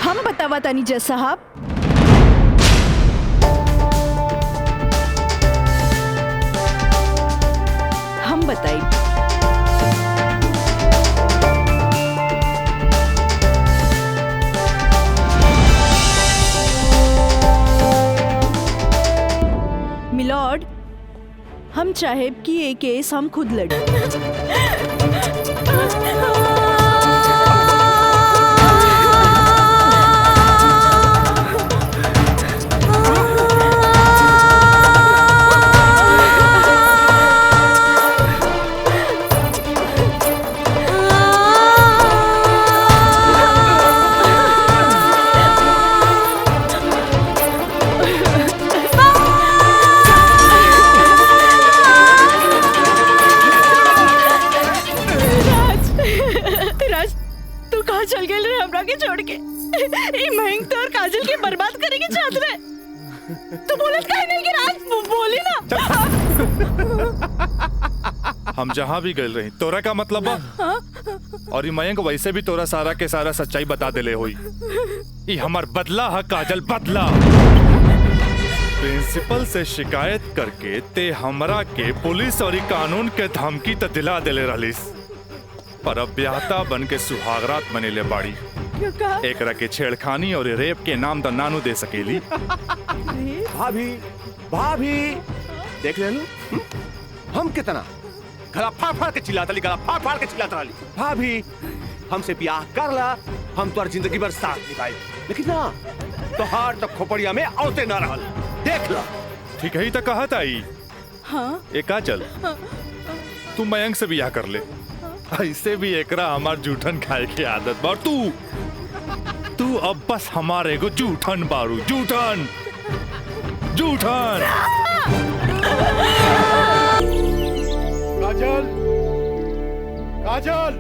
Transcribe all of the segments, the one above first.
हम बतावा तानी जज साहब। हम बताई। मिलॉर्ड, हम चाहे कि ये केस हम खुद लड़ें। चल गए रे हमरा के छोड़ के। ई महंग तो और काजल के बर्बाद करेंगे चाहत रहे। तू बोलत काहे नहीं कि राज बोली ना। हम जहाँ भी गए रही तोरा का मतलब बा। और ई मयंक वैसे भी तोरा सारा के सारा सच्चाई बता देले होई। ई हमार बदला है काजल, बदला। प्रिंसिपल से शिकायत करके ते हमरा के पुलिस और ई कानून के धमकी त दिला देले रहलिस, पर अब ब्याहता बन के सुहागरात बनेले बाड़ी। एकरा के छेड़खानी और रेप के नाम तो नानू दे सकेली। भाभी भाभी देख ले हम कितना गला फाड़ फाड़ के चिल्लाता ली, गला फाड़ फाड़ के चिल्लाता ली। भाभी हमसे ब्याह कर ला, हम तो जिंदगी भर साथ निभाए, लेकिन ना तो हार तो खोपड़िया में औते ना रहल। देख ला ठीक है ही तो कहा था। हाँ? एका चल तू मयंक से ब्याह कर ले। ऐसे भी एकरा हमार जूठन खाए की आदत बा। तू अब बस हमारे को जूठन बारू, जूठन जूठन। काजल काजल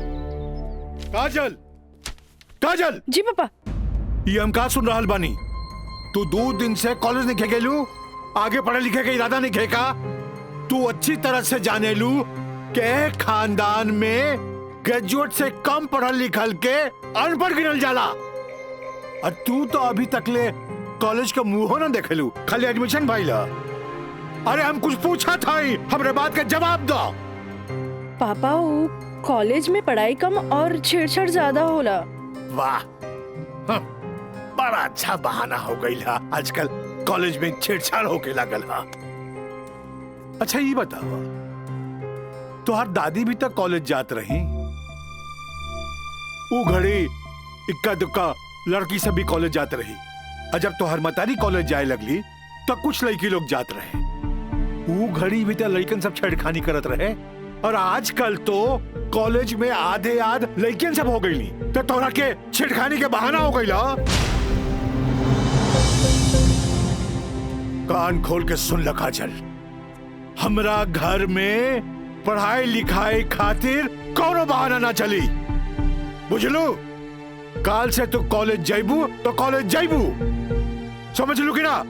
काजल काजल। जी पापा। ये हम का सुन रहल बानी? तू 2 दिन से कॉलेज नहीं खे गेलू, आगे पढ़े लिखे के इरादा नहीं खे का? तू अच्छी तरह से जाने लू के खानदान में ग्रेजुएट से कम पढ़ल लिखल के अनपढ़ गिनल जाला। और तू तो अभी तक ले कॉलेज का मुंह न देखेलू, खाली एडमिशन भइला। अरे हम कुछ पूछा था, हमरे बात का जवाब दो। पापा वो कॉलेज में पढ़ाई कम और छेड़छाड़ ज्यादा होला। वाह, बड़ा अच्छा बहाना हो गई है। आजकल कॉलेज में छेड़छाड़ होके लागल है। अच्छा ये बताओ, तुहार दादी भी तक कॉलेज जात रही? वो घड़ी इक्का दुक्का लड़की सब भी कॉलेज जात रही। और जब तुहार मतारी कॉलेज जाए लगली तो कुछ लड़की लोग जात रहे। वो घड़ी भी तो लड़कन सब छेड़खानी करत रहे। और आजकल तो कॉलेज में आधे आध लड़कियन सब हो गई, तो तोरा के छेड़खानी के बहाना हो गई। कान खोल के सुन ल काजल, हमरा घर में पढ़ाई लिखाई खातिर कोनो बहाना ना चली, बुझलू? काल से तू कॉलेज जाइबू तो कॉलेज जाइबू, समझ लू कि ना?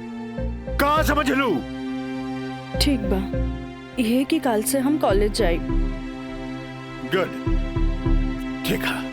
कहाँ समझ लू? ठीक बा, ये कि काल से हम कॉलेज जाए। गुड, ठीक है।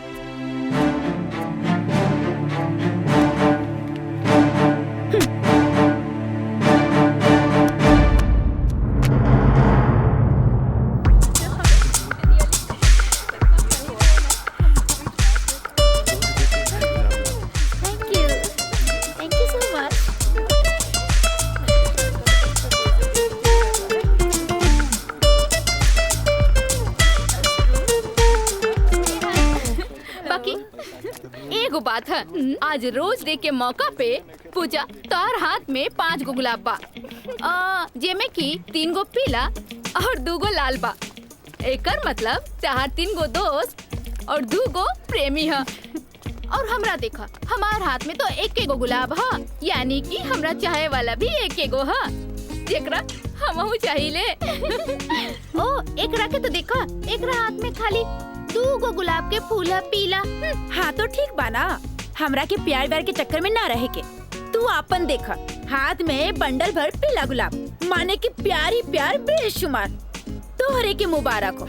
बात है, आज रोज डे के मौका पे पूजा तोहर हाथ में 5 गो गुलाब बा, जेमे की 3 गो पीला और 2 गो लाल बा। एकर मतलब चार 3 गो दोस्त और 2 गो प्रेमी है। और हमरा देखा, हमार हाथ में तो 1 गो गुलाब है, यानी कि हमरा चाहे वाला भी 1 गो है, जेकरा हमहू चाहिए। ओ एकरा के तो देखा, एकरा हाथ में खाली 2 गो गुलाब के फूल है, पीला। हाँ तो ठीक बाना, हमरा के प्यार व्यार के चक्कर में ना रहे के। तू आपन देखा, हाथ में बंडल भर पीला गुलाब, माने की प्यार ही प्यार बेशुमार। तोहरे के मुबारक हो।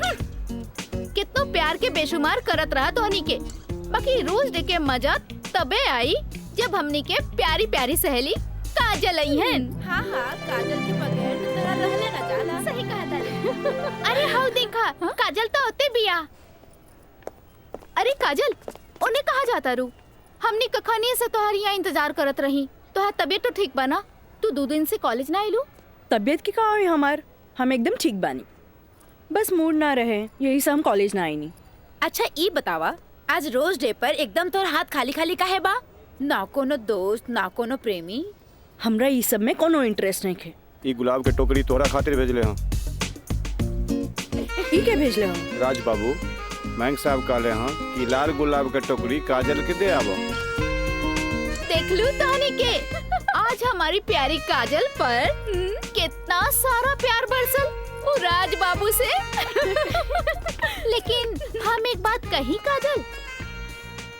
कितना प्यार के बेशुमार करत रहा तो हनी के, बाकी रोज डे के मजा तबे आई जब हमनी के प्यारी प्यारी सहेली काजल आई हैं। हाँ हाँ, काजल के बगैर तो तेरा रहले न जाला। सही कहा था। अरे हाँ देखा, काजल तो होते बिया। अरे काजल, उन्हें कहा जाता रू? हमनी कखानी से तोहार यहाँ इंतजार करत रही। तोहार तबीयत तो ठीक बना? तू 2 दिन से कॉलेज ना आइलू? तबीयत की कहा है हमार, हम एकदम ठीक बानी, बस मूड ना रहे यही से हम कॉलेज ना आई नहीं। अच्छा ई बतावा, आज रोज डे पर एकदम तोर हाथ खाली खाली काहे बा? ना कोनो दोस्त ना कोनो प्रेमी? हमरा ई सब में कोनो इंटरेस्ट नहीं खे। ई गुलाब के टोकरी तोरा खातिर भेजले हूँ। ई के भेजले हम? राज बाबू, बैंक साहब कहले हैं कि लाल गुलाब के टोकरी काजल के दे आवो। देख लू तहनी के, आज हमारी प्यारी काजल पर कितना सारा प्यार बरसल वो राज बाबू से। लेकिन हम एक बात कही काजल,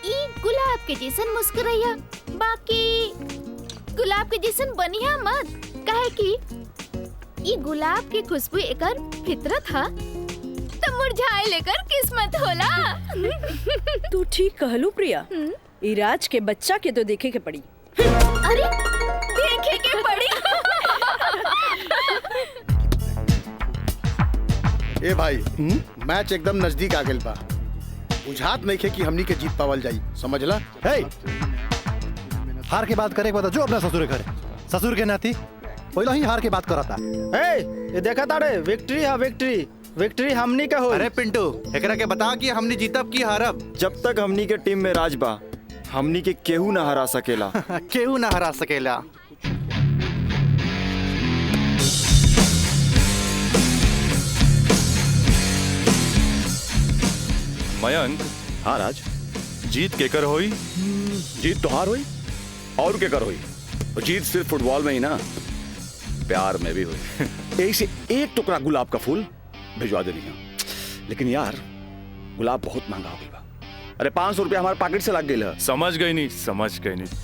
ई गुलाब के जैसन मुस्कुराइया, बाकी गुलाब के जैसन बनिया मत, काहे कि ई गुलाब की खुशबू एकर फितरत हा, तो मुरझाए लेकर किस्मत होला। तू ठीक कहलू प्रिया, ई राज के बच्चा के तो देखे के पड़ी। अरे देखे के पड़ी। ए भाई, मैच एकदम नजदीक आ गेल बा। बुझात नहीं खे कि हमनी के जीत पावल जाई, समझला? हे, हार के बात करे बता जो अपना ससुर घर, ससुर के नाती पहले ही हार के बात करता। ये देखा तारे, विक्ट्री है विक्ट्री, विक्ट्री हमनी का हो। अरे पिंटू, एकरा के बता कि हमनी जीतब की हारब? जब तक हमनी के टीम में राज बा, हमनी के केहू ना हरा सकेला। केहू ना हरा सकेला। मयंक, हाँ राज, जीत केकर होई? जीत तो हार हुई और क्या कर हुई। और जीत सिर्फ फुटबॉल में ही ना, प्यार में भी हुई। एक से एक टुकड़ा गुलाब का फूल भिजवा देनी है, लेकिन यार गुलाब बहुत महंगा हो गया। अरे 500 रुपया हमारे पॉकेट से लग गई है। समझ गई नहीं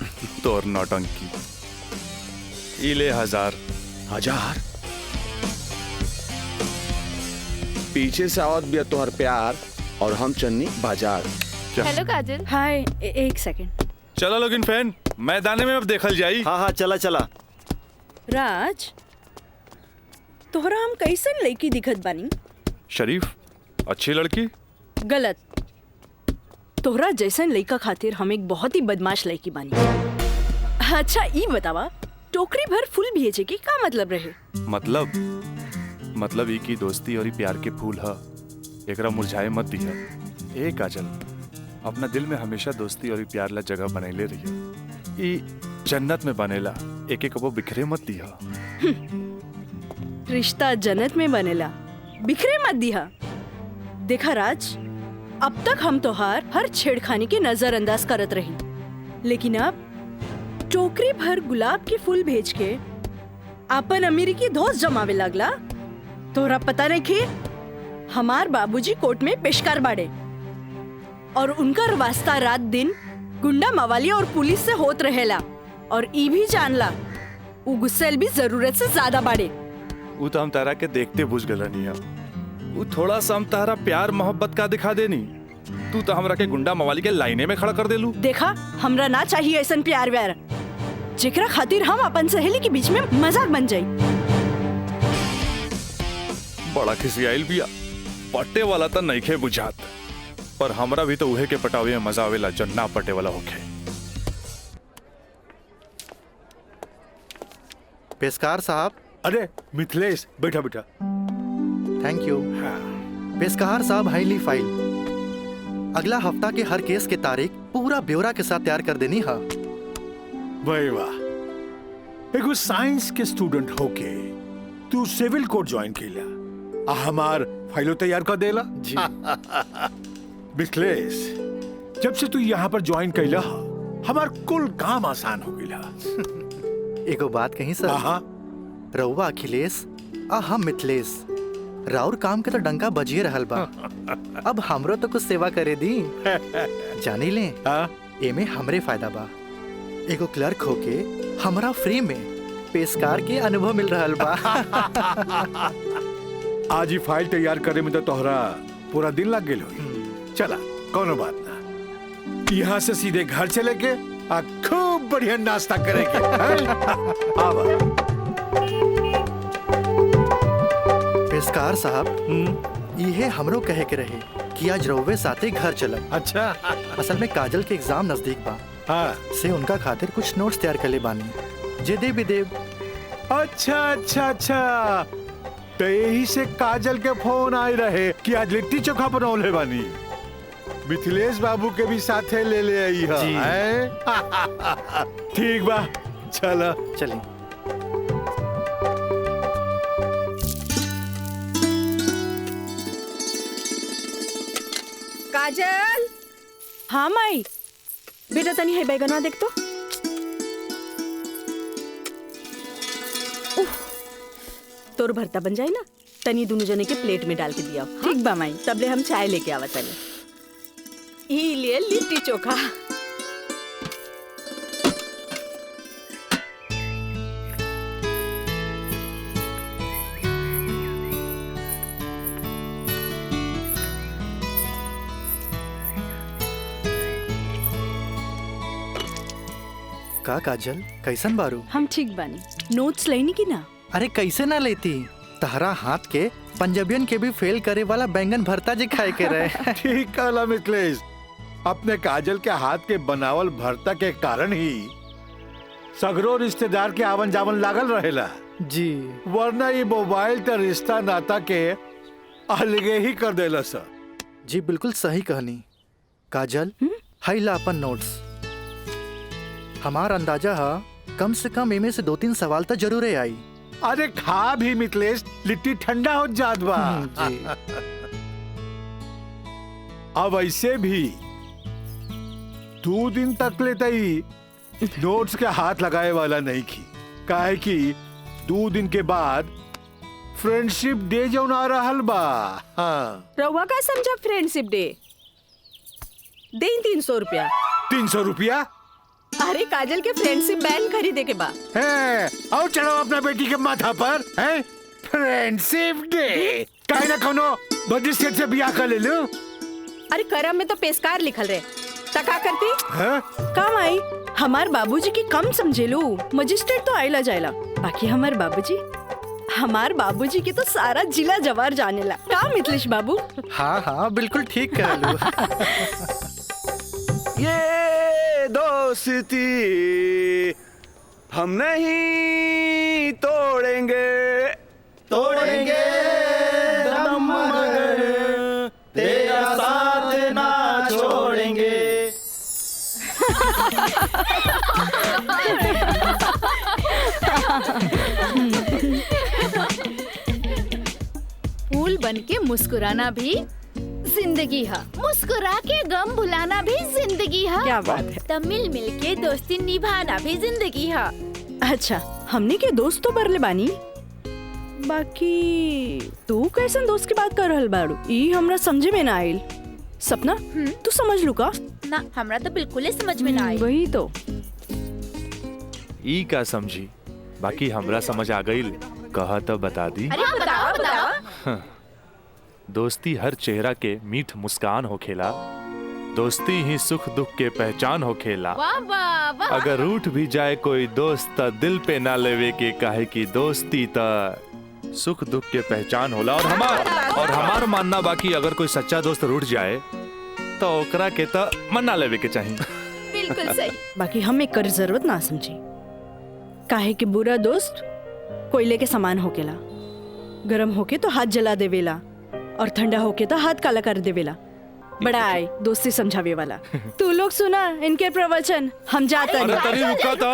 तोर नौटंकी। ई ले 1000। पीछे से आवत भी तोहर प्यार और हम चन्नी बाजार। हेलो काजल। हाय, एक सेकंड। चलो लोगिन फैन, मैदाने में अब देखल जाई। हाँ चला चला। राज, तोहरा हम कैसन लड़की दिखत बानी? शरीफ, अच्छी लड़की। गलत, तोहरा जैसन लड़का खातिर हम एक बहुत ही बदमाश लड़की बानी। अच्छा ई बतावा, टोकरी भर फूल भेजे के का मतलब रहे? मतलब ई की दोस्ती और ई प्यार के फूल ह, एकरा मुरझाए मत दिया। ए काजल, अपना दिल में हमेशा दोस्ती और ई प्यार ला जगह बनैले रहिया। ई जन्नत में बनेला, एक एक वो बिखरे मत दिया। रिश्ता जन्नत में बनेला, बिखरे मत दिया। देखा राज, अब तक हम तोहार हर छेड़खानी के नजरअंदाज करत रही, लेकिन अब टोकरी भर गुलाब के फूल भेज के अपन अमेरिकी दोस्त जमावे लगला। तोहरा पता नहीं कि हमार बाबूजी कोर्ट में पेशकार बाड़े और उनकर वास्ता रात दिन गुंडा मवाली और पुलिस से होत रहेला, और ई भी जानला उ गुस्सेल भी जरूरत से ज्यादा बाड़े। वो तो हम तारा के देखते बुझ गलनी है। वो थोड़ा सा हम तारा प्यार मोहब्बत का दिखा देनी, तू तो हमरा के गुंडा मवाली के लाइने में खड़ा कर देलू। देखा, हमरा ना चाहिए ऐसन प्यार व्यार जेकरा खातिर हम अपन सहेली के बीच में मजाक बन जाई। बड़ा खिसियाइल बिया, पट्टे वाला तो नइखे बुझात, पर हमरा भी तो उहे के पटावे में मजा आवेला जो ना पटे वाला होखे। पेशकार साहब। अरे मिथिलेश, बैठा बैठा। Thank you. पेशकार साहब, हाईली फाइल अगला हफ्ता के हर केस के तारीख पूरा ब्यौरा के साथ तैयार कर देनी है। भाई वाह, एगो साइंस के स्टूडेंट होके तू सिविल कोर्ट ज्वाइन केला, आ हमार फाइलो तैयार कर देला जी। मिथिलेश, जब से तू यहाँ पर ज्वाइन कैला, हमार कुल काम आसान हो गया। एगो बात कहीं सर, रउआ अखिलेश आ हम मिथिलेश, राउर काम के तो डंका बजिए रहल बा। अब हमरो तो कुछ सेवा करे दी। जानी ले, एमे हमरे फायदा बा। एगो क्लर्क होके हमरा फ्री में पेशकार के अनुभव मिल रहल बा। आज ही फाइल तैयार करे में तो तोहरा पूरा दिन लग गेल होई। चला, कोनो बात ना, यहाँ से सीधे घर चले के खूब बढ़िया नाश्ता करेंगे। पेशकार साहब, ये हमरो कहे के रहे कि आज रउवे साथे घर चलब। अच्छा। असल में काजल के एग्जाम नजदीक बा। हाँ। से उनका खातिर कुछ नोट्स तैयार कर ले बानी, जे दे भी देव। अच्छा अच्छा अच्छा, तो यही से काजल के फोन आए रहे कि आज लिट्टी चोखा बनौले बानी। मिथिलेश बाबू के भी साथे ले ले आई है। ठीक बा, चला चली। काजल। हाँ माई, बेटा तनी है बैगनवा देख तो। तोर भरता बन जाए ना, तनी दोनों जने के प्लेट में डाल के दिया। ठीक बा माई, तबले हम चाय लेके आवा तनी। ई लिए लिट्टी चोखा। का काजल, कैसन बारू? हम ठीक बानी। नोट्स लेनी की ना? अरे कैसे ना लेती, तहरा हाथ के पंजाबियन के भी फेल करे वाला बैंगन भरता जी खाए के रहे। ठीक कहला मिथिलेश, अपने काजल के हाथ के बनावल भरता के कारण ही सगरो रिश्तेदार के आवन जावन लागल रहेला जी, वरना ये मोबाइल तो रिश्ता नाता के अलगे ही कर देला सर। जी बिल्कुल सही कहनी। काजल, हाई ला अपन नोट्स। हमार अंदाजा है कम से कम इमे से 2-3 सवाल तो जरूर आई। अरे खा भी मिथिलेश, लिट्टी ठंडा हो जात बा। अब ऐसे भी 2 दिन तक लेते ही नोट्स के हाथ लगाए वाला नहीं की, काहे कि 2 दिन के बाद फ्रेंडशिप डे जो ना रहल बा। हाँ। रउआ का समझा फ्रेंडशिप डे? दें 300 रुपया। 300 रुपया? अरे काजल के फ्रेंडशिप बैंड खरीदे के बा। है, और चलो अपना बेटी के माथा पर है फ्रेंडशिप डे। काहे ना कोनो बड़ी सेठ से बियाह कर ले लो। अरे करम में तो पेशकार लिखल रहे, तका करती है? काम आई। हमार बाबूजी की कम समझे लो, मजिस्ट्रेट तो आइला जाइला, बाकी हमार बाबूजी के तो सारा जिला जवार जानेला। का मिथिलेश बाबू? हाँ हाँ बिल्कुल ठीक कह लो। ये दोस्ती हम नहीं तोड़ेंगे, तोड़ेंगे दम मगर तेरा साथ ना छोड़ेंगे। फूल बन के मुस्कुराना भी जिंदगी है, मुस्कुरा के गम भुलाना भी जिंदगी है। क्या बात है। तब मिल मिल के दोस्ती निभाना भी जिंदगी है। अच्छा, हमने के दोस्त तो बरले बानी, बाकी तू कैसन दोस्त की बात कर रहल बाड़ू? ई हमरा समझे में ना आइल। सपना, तू समझ लू का? ना, हमरा तो बिल्कुल समझ में ना आई। वही तो। ई का समझी, बाकी हमरा समझ आ गई। कहा तो बता दी। अरे बताओ। दोस्ती हर चेहरा के मीठ मुस्कान होखेला, दोस्ती ही सुख दुख के पहचान होखेला। वाह वाह वाह। अगर रूठ भी जाए कोई दोस्त त दिल पे ना लेवे के, काहे की दोस्ती त सुख दुख के पहचान होला। और हमार मानना बाकी अगर कोई सच्चा दोस्त रूठ जाए तो ओकरा के त मना लेवे के चाहिए। बिल्कुल सही। बाकी हम एक कर जरूरत ना समझी, काहे कि बुरा दोस्त कोयले के समान होकेला, गरम होके तो हाथ जला देवेला और ठंडा होके तो हाथ काला कर देवेला। बड़ा आए दोस्ती समझावे वाला। तू लोग सुना इनके प्रवचन, हम जाते हैं। अरे तरी रुका तो।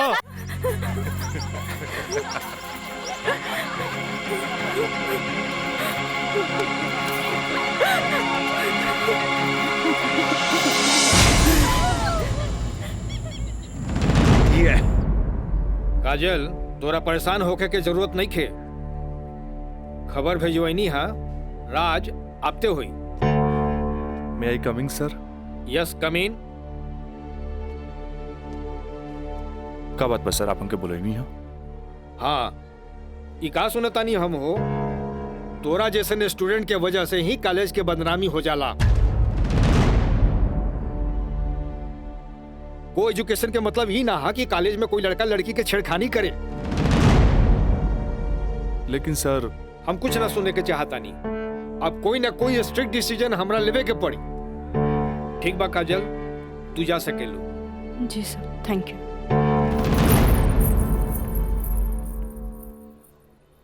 काजल, तोरा परेशान होके के जरूरत नहीं खे। खबर भेजवैनी हा, राज आपते हुई। May I coming, sir? Yes, come in. का बात बस सर, आप हमके बोले नहीं हो? हाँ, ई का सुनतानी हम हो, तोरा जैसे स्टूडेंट के वजह से ही कॉलेज के बदनामी हो जाला। को एजुकेशन के मतलब ही ना हा कि कॉलेज में कोई लड़का लड़की के छेड़खानी करे। लेकिन सर हम कुछ ना सुनने के चाहता नहीं। अब कोई ना कोई स्ट्रिक्ट डिसीजन हमरा लेवे के पड़ी। ठीक बा काजल, तू जा सकेलू। जी सर, थैंक यू।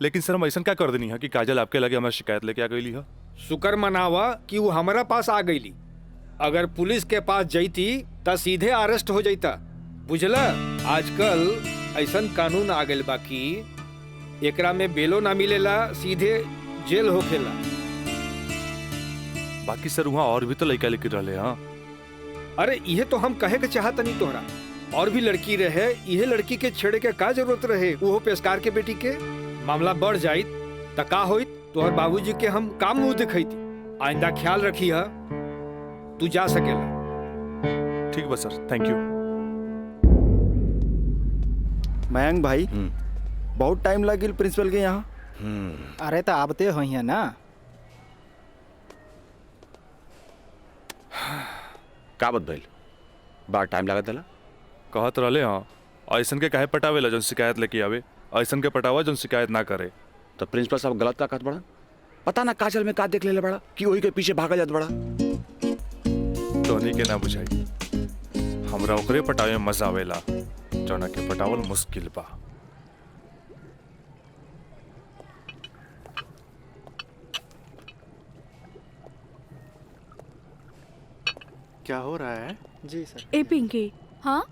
लेकिन सर हम ऐसा क्या कर देनी है कि काजल आपके लगे हमारी शिकायत लेके आ गई है? शुक्र मनावा कि वो हमारा पास आ गईली। अगर पुलिस के पास जईती त सीधे अरेस्ट हो जाता। बुझला, आजकल ऐसा कानून आ गइल बा कि एकरा में बेलो ना मिलेला, सीधे जेल होखेला। बाकी सर वहाँ और भी तो लड़का लेके रहे। हाँ, अरे यह तो हम कहे के चाहत नहीं तोहरा। और भी लड़की रहे, यह लड़की के छेड़े के का जरूरत रहे? वो पेशकार के बेटी के मामला बढ़ जाइत त का होइत? तोहर बाबूजी के हम काम मुंह दिखैती। आइंदा ख्याल रखी है। तू जा सकेला। ठीक बा सर, थैंक यू। मयंक भाई, बहुत टाइम लगिल प्रिंसिपल के यहाँ। अरे तो आबते हो है ना। का बात भइल? बड़ा टाइम लागत है। कहत रहले हाँ, ऐसन के काहे पटावेला जौन शिकायत लेके आवे, ऐसन के पटावा जौन शिकायत ना करे। तो प्रिंसिपल साहब गलत का कहत बड़ा? पता ना काजल में का देख ले बड़ा कि वही के पीछे भागा जात बड़ा। तोहनी के ना बुझाई, हमरा ओकरे पटावे में मजा आवेला जौना के पटावल मुश्किल बा। क्या हो रहा है? जी सर। ए पिंकी, हाँ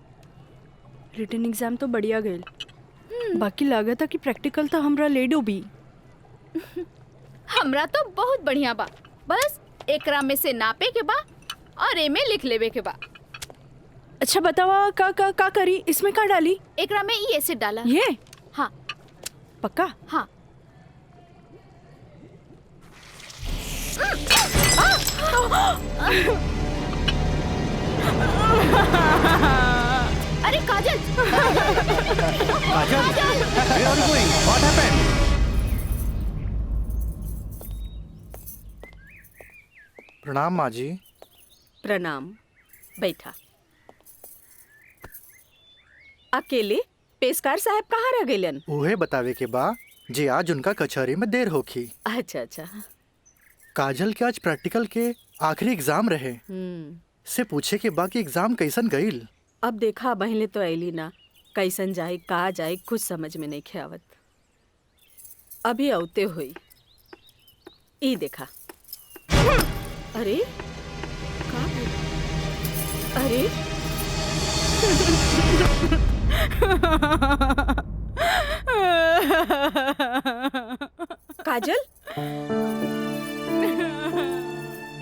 रिटन एग्जाम तो बढ़िया गए, बाकी लागत है कि प्रैक्टिकल तो हमरा ले डूबी। हमरा तो बहुत बढ़िया बा। बस एकरा में से नापे के बा और ए में लिख लेवे के बा। अच्छा बतावा, का करी? इसमें का डाली? एकरा में ई एसिड डाला। ये? हाँ। पक्का? हाँ। अरे काजल! काजल, where are you going? What happened? प्रणाम माँ जी। प्रणाम, बैठा। अकेले पेशकार साहब कहाँ रह गइलन? उहे बतावे के बा जे आज उनका कचहरी में देर होखी। अच्छा अच्छा। काजल के आज प्रैक्टिकल के आखिरी एग्जाम रहे, से पूछे के बा कि एग्जाम कैसन गईल। अब देखा बहले तो ऐली ना, कैसन जाए कहा जाए कुछ समझ में नहीं खेवत। अभी औते हुई ई देखा। अरे का? अरे काजल,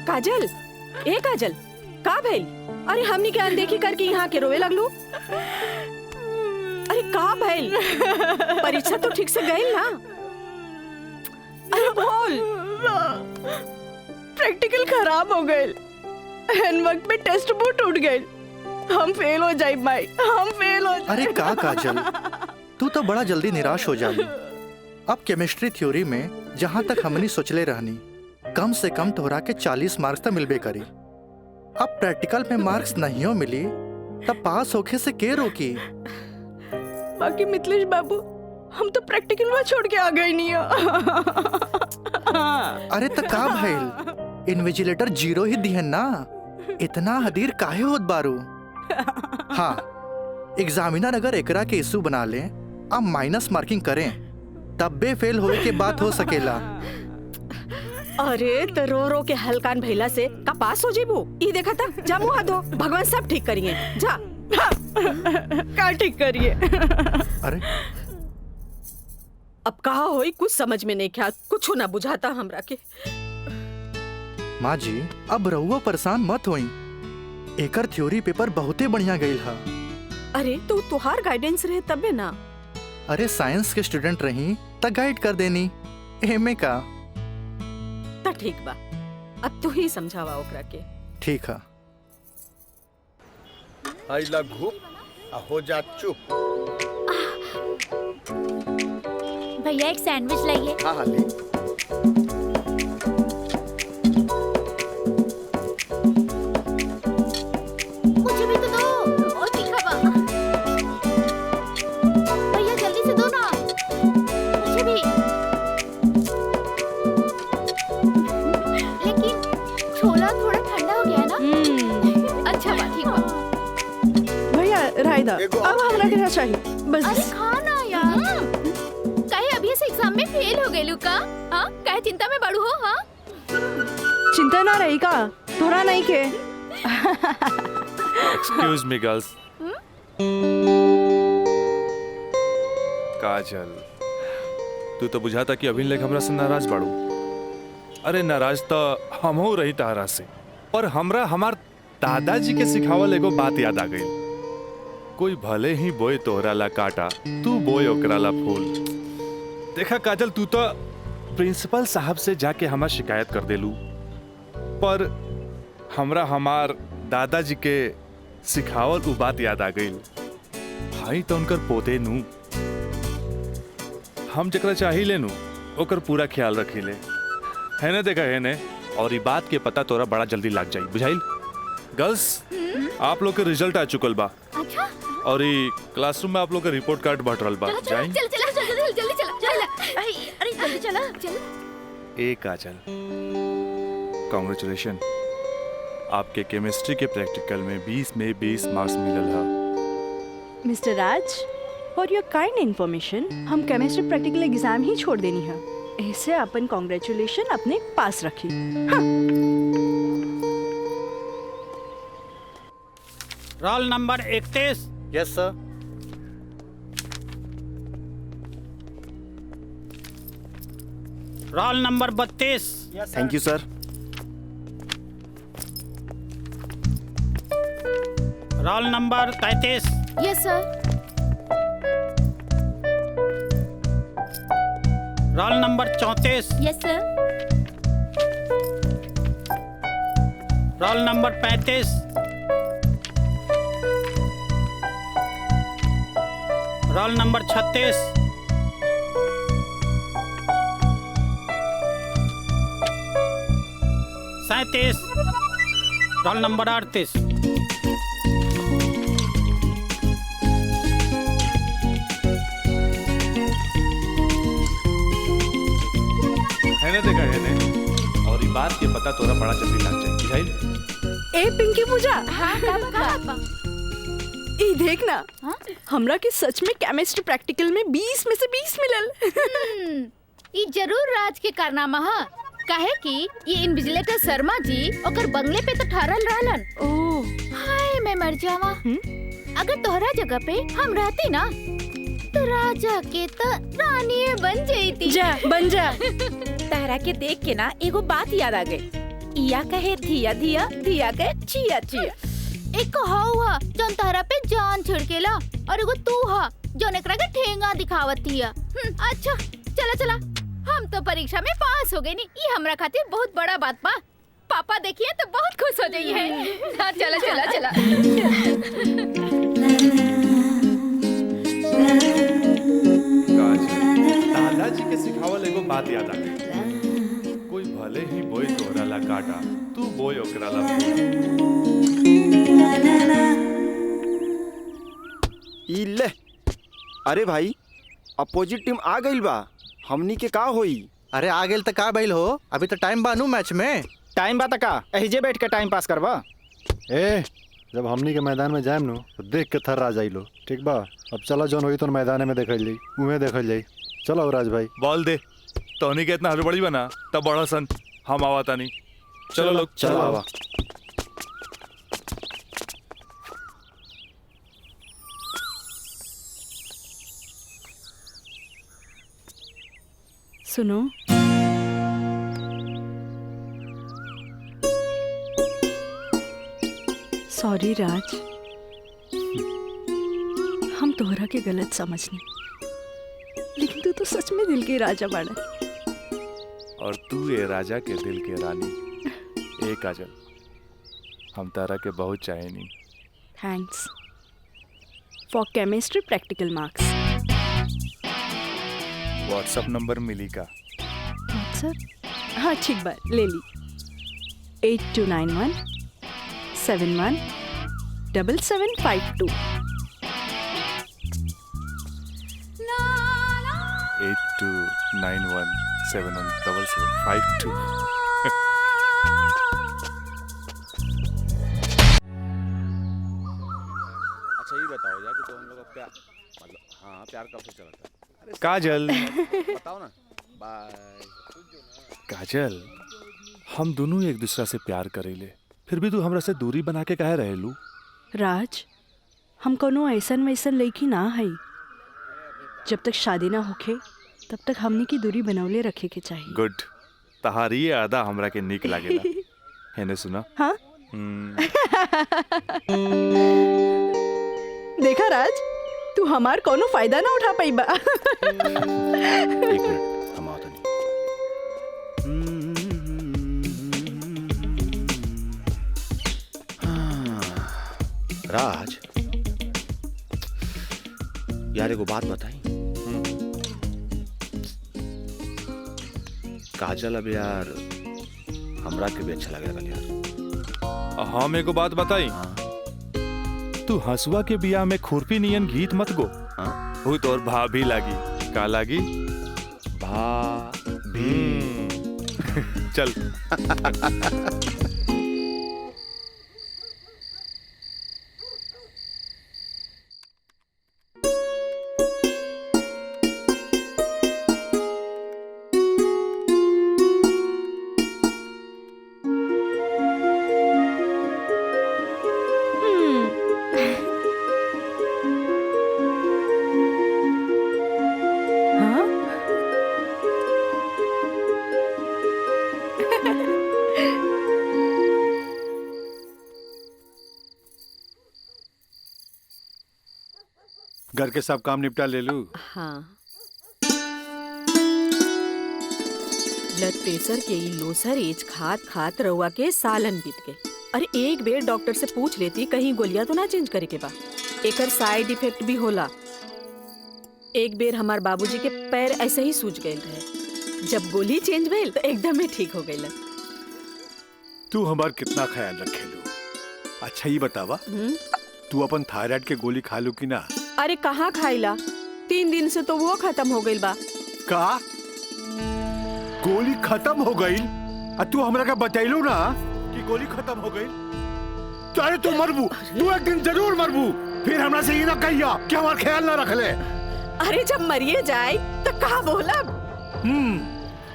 काजल, ए काजल, का भइल? अरे हमनी के अनदेखी करके यहाँ के रोवे लगलू। अरे का भइल? परीक्षा तो ठीक से गई ना? अरे बोल। प्रैक्टिकल खराब हो गए, एन वक्त पे टेस्ट बुक टूट गए। हम फेल हो जाए भाई, हम फेल हो जाए। अरे का काजल, तू तो बड़ा जल्दी निराश हो जाली। अब केमिस्ट्री थ्योरी में जहाँ तक हमनी सोचले रहनी, कम से कम तोहरा के 40 मार्क्स तो मिलबे करी। अब प्रैक्टिकल में मार्क्स नहीं हो मिली तब पास होके से के रोकी? बाकी मिथिलेश बाबू, हम तो प्रैक्टिकल में छोड़ के आ गए नहीं। अरे तो का भइल? इन्विजिलेटर 0 ही दिहन ना, इतना हदीर काहे होत बारू? हाँ, एग्जामिनर अगर एकरा के इशू बना ले, अब माइनस मार्किंग करें, तब बे फेल होए के बात हो सकेला। अरे तो रो रो के हलकान भैला से का पास हो जेबू? ई देखा था, जा मुँह हाथ धो, भगवान सब ठीक करिए। जा। का ठीक करिए? अरे अब कहा होई कुछ समझ में नहीं क्या, कुछ ना बुझाता हमरा के। माँ जी, अब रहुआ परेशान मत होई, एकर थ्योरी पेपर बहुते बढ़िया गईल हा। अरे तो तुहार गाइडेंस रहे तबे ना। अरे साइंस के स्टूडेंट रही त गाइड कर देनी, एमे का। त ठीक बा, अब तू ही समझावा ओकरा के। ठीक है। आई लघु हो जा चुप। भैया एक सैंडविच लाइए। हाँ हाँ ले। मुझे भी तो दो। रायदा अब हमरा के ना चाहिए बस अरे खाना यार कहे अभी से एग्जाम में फेल हो गए का? हाँ कहे चिंता में बड़ू हो? हाँ चिंता ना रही का थोड़ा नहीं के एक्सक्यूज मी गर्ल्स। काजल तू तो बुझाता कि अभी लेक हमरा से नाराज बाड़ू। अरे नाराज तो हमहू रही तारा से, पर हमरा हमार दादाजी के सिखावल एगो बात याद आ गई। कोई भले ही बोए तोहरा ला काटा, तू बोए ओकरा ला फूल। देखा काजल तू तो प्रिंसिपल साहब से जाके हमार शिकायत कर देलू, पर हमरा हमार दादाजी के सिखावल उ बात याद आ गई। भाई तो उनकर पोते नू, हम जकरा चाही लेनू ओकर पूरा ख्याल रखीले है ने। देखा है ने, और ये बात के पता तोरा बड़ा जल्दी लग जाई बुझाइल। गर्ल्स आप लोग के रिजल्ट आ चुकल बा। अच्छा और ये क्लासरूम में आप लोग का रिपोर्ट कार्ड बट रहल बा। जाई चल चल जल्दी चला। अरे जल्दी चला चल। ए काजल कांग्रेचुलेशन, आपके केमिस्ट्री के प्रैक्टिकल में 20 में 20 मार्क्स मिलल है। Mister Raj for your kind information हम केमिस्ट्री प्रैक्टिकल एग्जाम ही छोड़ देनी है, ऐसे अपन कांग्रेचुलेशन अपने पास रखी। Roll number 31। Yes sir. Roll number 32। Thank you sir. Roll number 33। Yes sir. Roll number 34। Yes sir. Roll number 35। Roll number 36। Roll number 38। है ना देखा है ने, और ये बात के पता तोरा बड़ा जल्दी लग जाए बुझाइल। ए पिंकी पूजा हाँ का ई देख ना हमरा के सच में केमिस्ट्री प्रैक्टिकल में 20 में से 20 मिलल। ई जरूर राज के कारनामा है। काहे कि ये इन्विजिलेटर शर्मा जी ओकर बंगले पे तो ठहरल रहलन। ओह हाय मैं मर जावा। अगर तोहरा जगह पे हम रहती ना तो राजा के तो रानी बन जाती। जा बन जा। तारा के देख के ना एगो बात याद आ गई। इया कहे धिया धिया, धिया कहे चिया चिया। एक हाउ जौन तहरा पे जान छिड़केला और एगो तू हा जौन एकरा के ठेंगा दिखावत हिया। अच्छा चला चला, हम तो परीक्षा में पास हो गए नी, ये हमरा खातिर बहुत बड़ा बात बा। पापा देखिए तो बहुत खुश हो जाइए है। हाँ चला चला चला। दादाजी के सिखावल एगो बात याद आ गई। कोई भले ही बोए तोहरा ला काटा, तू बोए ओकरा ला फूल। ई ले। अरे भाई अपोजिट टीम आ गई बा, हमनी के का होई? अरे आ गेल त का बैल हो, अभी तो टाइम बानू मैच में। टाइम बा त का एहिजे बैठ के टाइम पास करबा। ए जब हमनी के मैदान में जाएम नु तो देख के थर्रा जाइलो, ठीक बा? अब चला जौन होई तो मैदान में देखल जाई, उहे देखल जाई। चलो राज भाई बॉल दे। तोहनी के इतना हड़बड़ी बना तब बड़ा सन हम आवा तानी। चलो लोग चलो आवा। सुनो सॉरी राज, हम तोहरा के गलत समझनी, लेकिन तू तो सच में दिल के राजा बाड़ा। और तू ये राजा के दिल के रानी। ए काजल हम तारा के बहुत चाहेनी। Thanks for chemistry practical marks. WhatsApp number मिली का? व्हाट्सएप हाँ ठीक बा ले ली। 8291 71 7752। 8291 717752। अच्छा ये बताओ हो जाए कि तो हम लोग अब प्यार मतलब हाँ प्यार कब से चला था। काजल बताओ ना। बाय। काजल, हम दोनों एक दूसरा से प्यार करेले, फिर भी तू हमरा से दूरी बना के काहे रहेलू? राज, हम कोनो ऐसन वैसन लड़की ना है। जब तक शादी ना होखे तब तक हमनी की दूरी बनौले रखे के चाहिए। गुड, तहारी ये आदा हमरा के नीक लागेला। हैने सुना? हाँ? देखा राज, तू हमार कोनो फायदा ना उठा पाई बा। एक मिनट, हम आओ तनी। राज यार एगो बात बताई। काजल अब यार हमरा के भी अच्छा लगे लगल यार। हम एगो बात बताई। तू हंसुआ के बिया में खुरपी नियन गीत मत गो। वो तोर भाभी लागी। का लागी? भाभी। चल। घर के सब काम निपटा ले लू? हाँ। ब्लड प्रेशर के ई लोसर एज खात खात रउआ के सालन बीत गए। अरे एक बेर डॉक्टर से पूछ लेती कहीं गोलियां तो ना चेंज करे के बा। एकर साइड इफेक्ट भी होला। एक बेर हमार बाबूजी के पैर ऐसे ही सूज गए रहे। जब गोली चेंज भइल तो एकदम ही ठीक हो गइल। तू हमार कितना ख्याल रखेलू? अच्छा ही बतावा, तू अपन थायराइड के गोली खा लू कि ना? अरे कहाँ खाइला, 3 दिन से तो वो खत्म हो गइल बा। का गोली खत्म हो गई? तू हमरा का बतैलू ना कि गोली खत्म हो गई? अरे तू मरबू, तू एक दिन जरूर मरबू। फिर हमरा से ये ना कहिया कि हमार ख्याल ना रख ले। अरे जब मरिए जाए तो कहा बोला?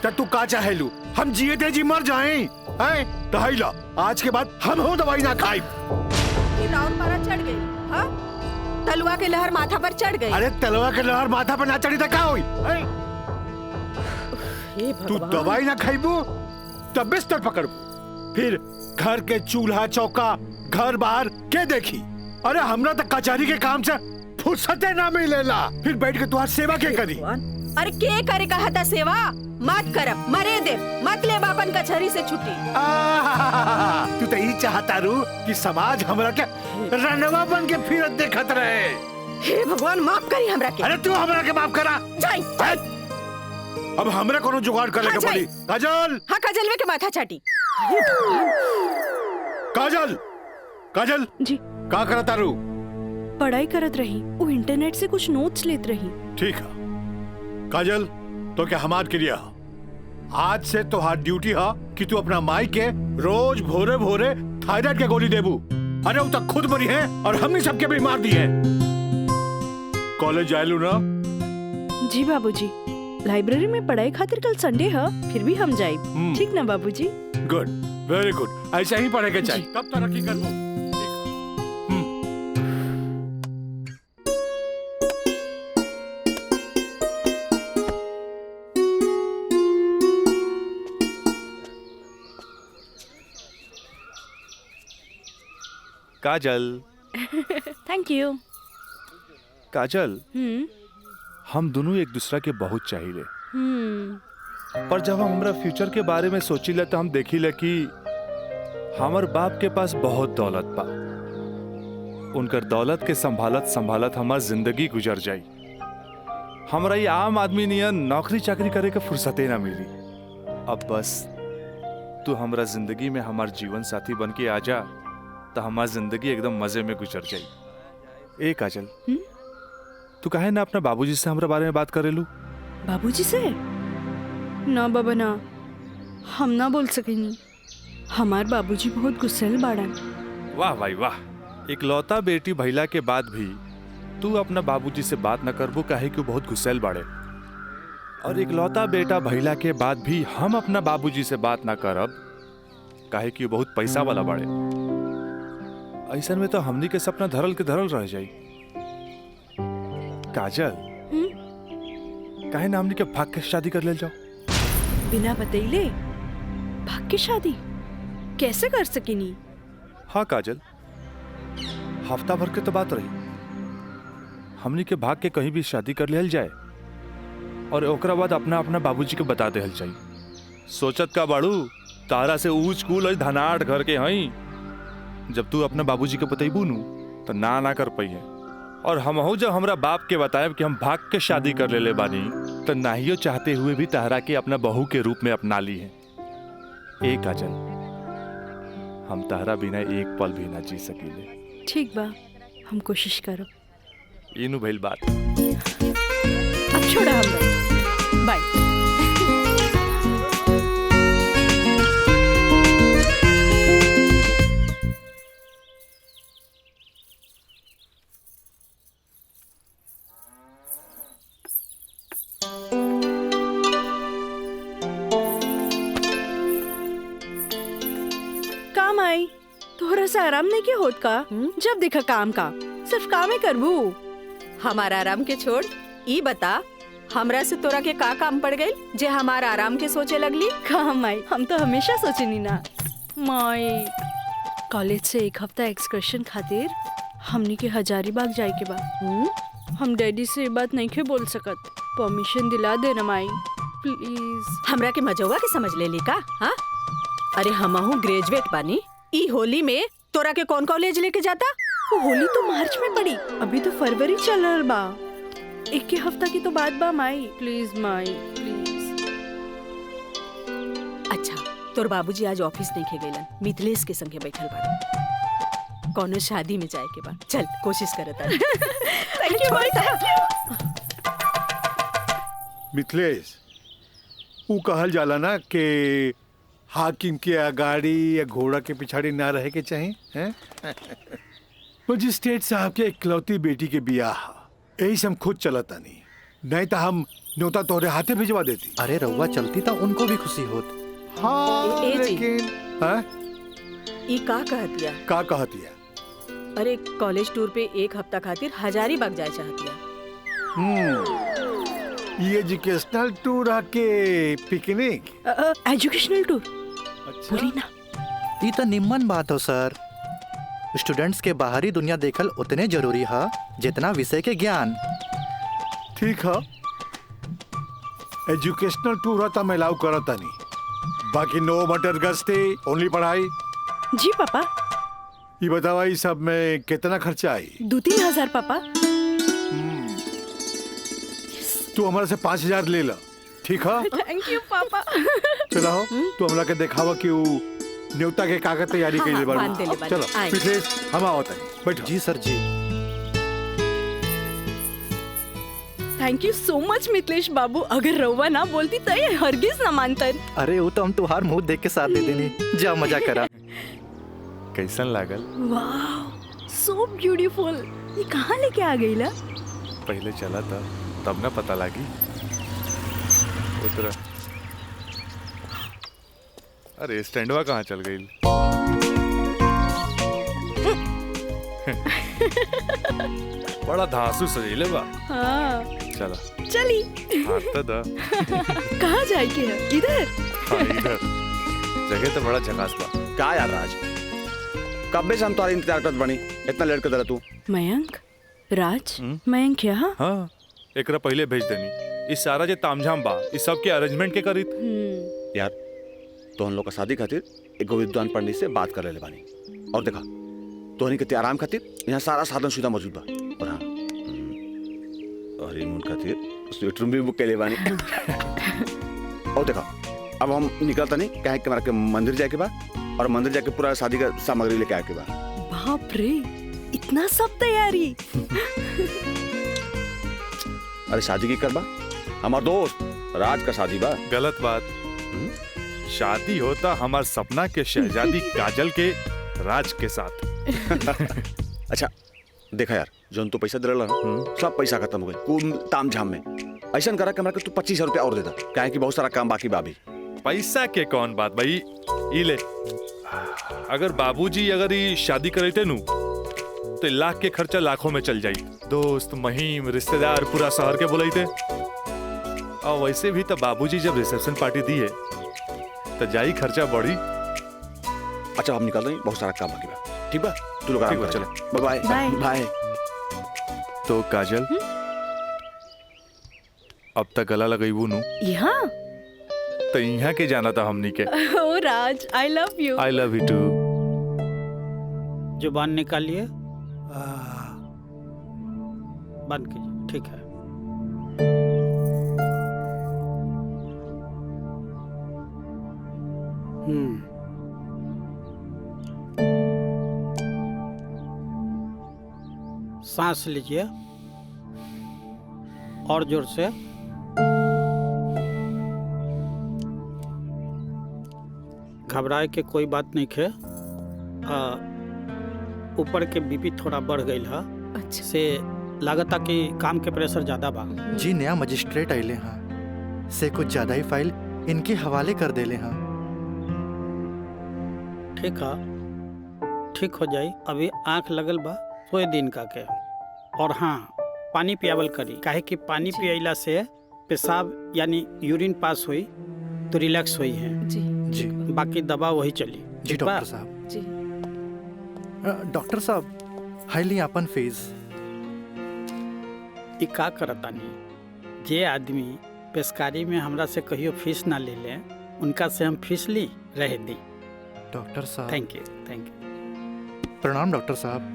तब तू का चाहेलू हम जिए थे जी मर जाएं? हैं? दहाइला आज के बाद हम हो दवाई ना खाई। राउर मारा चढ़ गई। हाँ? तलवा के लहर माथा पर चढ़ गई। अरे तलवा के लहर माथा पर ना चढ़ी तो क्या हुई? तू दवाई ना खाईबू तब बिस्तर पकड़बू। फिर घर के चूल्हा चौका घर बाहर के देखी? अरे हमरा तो कचहरी के काम से फुर्सते ना मिलेला। फिर बैठ के तुम्हारी सेवा के करी? अरे के करे कहा था सेवा? मत करब, मरे दे, मत ले बापन कचहरी से छुट्टी। तू तो यही चाहता रू कि समाज हमरा के रंडवा बन के फिरत देखत रहे। हे भगवान माफ करी हमरा के। अरे तू हमरा के माफ करा। जाई। अब हमरा कोनो जुगाड़ करे के पड़ी। काजल। हाँ काजल के माथा चाटी। काजल, काजल जी का करता रू? पढ़ाई करत रही। वो इंटरनेट से कुछ नोट्स लेत रही। ठीक है काजल, तो क्या हमार क्रिया आज से तो हाथ ड्यूटी है कि तू अपना माई के रोज भोरे भोरे थायराइड के गोली देबू। अरे वो तक खुद मरी है और हमने सबके भी मार दी है। कॉलेज जायलू ना? जी बाबूजी, लाइब्रेरी में पढ़ाई खातिर कल संडे है, फिर भी हम जाए। ठीक ना बाबूजी? Good, very good. ऐसा ही पढ़े के चाहिए, तब तरक्की करबू। काजल। Thank you. काजल, हम दोनों एक दूसरा के बहुत चाहिए। पर जब हम हमरा फ्यूचर के बारे में सोचिले तो हम देखिले कि हमार बाप के पास बहुत दौलत बा। उनकर दौलत के संभालत संभालत हमार जिंदगी गुजर जाई। हमरा ये आम आदमी नियन नौकरी चाकरी करे के फुर्सते ना मिली। अब बस तू हमरा जिंदगी में हमार जीवन साथी बन के आ जा तो हमारी जिंदगी एकदम मजे में गुजर जाई। ए काजल, तू काहे ना अपना बाबूजी से हमरा बारे में बात करेलू? बाबूजी से? ना बाबा ना, हम ना बोल सकेनी। हमार बाबूजी बहुत गुस्सेल बाड़न। वाह भाई वाह, इकलौता बेटी भैला के बाद भी तू अपना बाबूजी से बात न करबो काहे कि वो बहुत गुस्सैल बाड़े, और इकलौता बेटा भइला के बाद भी हम अपना बाबूजी से बात ना करब काहे कि वो बहुत पैसा वाला बाड़े। ऐसन में तो हमनी के सपना धरल के धरल रह जाई। काजल, काहे ना हमनी के भाग के शादी कर ले जाओ। बिना बतैले भाग की शादी कैसे कर सकेनी? हाँ काजल, हफ्ता भर के तो बात रही, हमनी के भाग के कहीं भी शादी कर लेल जाए और ओकरा बाद अपना अपना बाबूजी के बता देहल चाहिए। सोचत का बाड़ू तारा से ऊंच कूल और धनाट घर के हई, जब तू अपना बाबूजी के बतैबू नु तो ना कर पाई है। और हमहू जब हमरा बाप के बताएब कि हम भाग के शादी कर ले बानी तो नाहियो चाहते हुए भी तहरा के अपना बहू के रूप में अपना ली है। ए काजल, हम तहरा बिना एक पल भी ना जी सकीले। ठीक बा, हम कोशिश करब। इनु भइल बात। अब छोड़ा हमरा, बाय। काम आई तोहरा से आराम नहीं के होत का? जब देखा काम का सिर्फ काम ही करबू। हमारा आराम के छोड़, ई बता हमरा से तोरा के का काम पड़ गई जे हमारा आराम के सोचे लगली? काम आई, हम तो हमेशा सोचनी ना माई। कॉलेज से एक हफ्ता एक्सकर्शन खातिर हमनी के हजारीबाग जाए के बा। हम डैडी से ये बात नहीं के बोल सकत, परमिशन दिला दे ना माई प्लीज। हमरा के मजौवा के समझ ले ली का? हाँ, अरे हमहू ग्रेजुएट बानी। ई होली में तोरा के कौन कॉलेज लेके जाता? वो होली तो मार्च में पड़ी, अभी तो फरवरी चल रहा बा। एक ही हफ्ता की तो बात बा माई, प्लीज माई प्लीज। अच्छा, तोर बाबूजी आज ऑफिस नहीं खे गइलन, मिथिलेश के संगे बैठल बाड़े। कौनो शादी में जाए के बा, चल कोशिश करत आनी। Thank you Mai, thank you. Mithilesh, वो कहल जाला ना कि हाकिम के अगाड़ी या घोड़ा के पिछाड़ी ना रहे के चाहिए हैं? मजिस्ट्रेट साहब के इकलौती बेटी के बियाह, यही से हम खुद चलता नहीं तो हम न्योता तोहरे हाथे भिजवा देती। अरे रउआ चलती तो उनको भी खुशी होत। हाँ, लेकिन हाँ? ई का कहतिया? का कहतिया? अरे कॉलेज टूर पे एक हफ्ता खातिर हजारीबाग जाए चाहतिया। ये एजुकेशनल टूर आके पिकनिक? एजुकेशनल टूर बोली ना। ये तो निम्मन बात हो सर। स्टूडेंट्स के बाहरी दुनिया देखल उतने जरूरी है जितना विषय के ज्ञान। ठीक है, एजुकेशनल टूर है तो मैं अलाउ करता नहीं, बाकी नो मटर गस्ती, ओनली पढ़ाई। जी पापा। ये बतावा ये सब में कितना खर्चा आई? 2-3 हजार पापा। तू हमारे से 5,000 ले ला, ठीक है? थैंक यू पापा। चलो तू हमरा के दिखावा कि वो न्योता के कागज तैयारी के लिए बांध देले बानी। चलो मिथिलेश, हम आवत हैं, बैठो। जी सर जी। Thank you so much Mithilesh बाबू, अगर रउआ ना बोलती तो ये हरगिज ना मानतन। अरे वो तो हम तुहार मुंह देख के साथ दे देनी। जा मजा करा। कैसन लागल? वाह, सो ब्यूटीफुल। ये कहाँ लेके आ गई ला? पहले चला था तब ना पता लगी। उतरा। अरे स्टैंडवा कहाँ चल गई? बड़ा धांसू सजीले बा। हाँ चला चली। हाँ तो दा। कहाँ जाए के है? इधर? हाँ इधर। जगह तो बड़ा झकास बा। क्या यार राज, कब से हम तुम्हारे इंतजार करत बनी, इतना लेट कर तू? मयंक, राज, मयंक यहाँ? हाँ, एकरा पहले भेज देनी। इस सारा जे तामझाम बा, इस सब के अरेंजमेंट के करी। यार तो हम लोग का शादी खातिर एक विद्वान पंडित से बात कर ले बानी, और देखा तोहनी के आराम खातिर यहाँ सारा साधन सुविधा मौजूद बा। और हाँ, हनीमून खातिर स्वीट रूम भी बुक कर ले बानी। और देखा अब हम निकलता नहीं, कहे कि हमारा के मंदिर जाके बा, और मंदिर जाके पूरा शादी का सामग्री लेके आके बा। बाप रे, इतना सब तैयारी। अरे शादी की करबा, हमार दोस्त राज का शादी बा। गलत बात। शादी होता हमार सपना के शहजादी काजल के राज के साथ। अच्छा देखा यार, जोन तू पैसा दिला ना सब पैसा खत्म हो गए कुल ताम झाम में। ऐसा करा कि हमरा के तू 25,000 रुपया और दे दा, काहे कि बहुत सारा काम बाकी बा अभी। पैसा के कौन बात भाई, ई ले। अगर बाबूजी अगर ये शादी करते नु तो लाख के खर्चा लाखों में चल जाई। दोस्त महिम रिश्तेदार पूरा शहर के बुलाईते। और वैसे भी तो बाबूजी जब रिसेप्शन पार्टी दी है तो जाई खर्चा बढ़ी। अच्छा हम निकल रहे हैं, बहुत सारा काम बाकी बा। ठीक बा, तू लोग आराम कर, चलो बाय बाय। बाय। तो काजल अब तक गला लगाई नु यहाँ तो यहाँ के जाना था हमनी के। ओ Raj, I love you. I love you too. जुबान निकालिए, बंद कीजिए। ठीक है। सांस लीजिए और जोर से। घबराए के कोई बात नहीं है। ऊपर के बीपी थोड़ा बढ़ गई है। अच्छा। से लागता कि काम के प्रेशर ज्यादा बा। जी नया मजिस्ट्रेट आइले हाँ, से कुछ ज्यादा ही फाइल इनके हवाले कर देले हाँ। ठीक है, ठीक हो जाई। अभी आंख लगल बा, सोए दिन का के। और हाँ, पानी पियावल करी, काहे कि पानी पियला से पेशाब यानी यूरिन पास हुई तो रिलैक्स हुई है। जी जी बाकी दवा वही चली। जी ठीक बा? डॉक्टर साहब। जी डॉक्टर साहब हाईली अपन फीस। ई का करतानी, जे आदमी पेशकारी में हमरा से कहियो फीस ना ले ले, उनका से हम फीस ली रह दी। डॉक्टर साहब थैंक यू, थैंक यू। प्रणाम डॉक्टर साहब।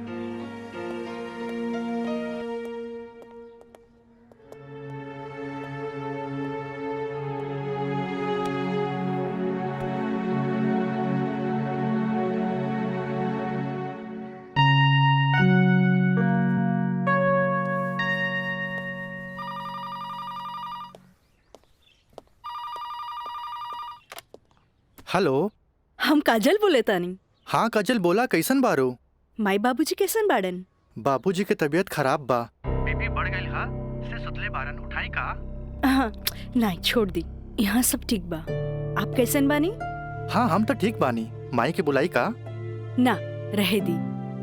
हेलो, हम काजल बोले तानी। हाँ काजल बोला, कैसन बारो? माई बाबूजी कैसन बाड़न? बाबूजी के तबीयत खराब बा। बीपी बढ़ गई हा, से सुतले बारन उठाई का? हाँ, नहीं छोड़ दी, यहाँ सब ठीक बा। आप कैसन बानी? हाँ हम तो ठीक बानी। माई के बुलाई का? ना रहे दी,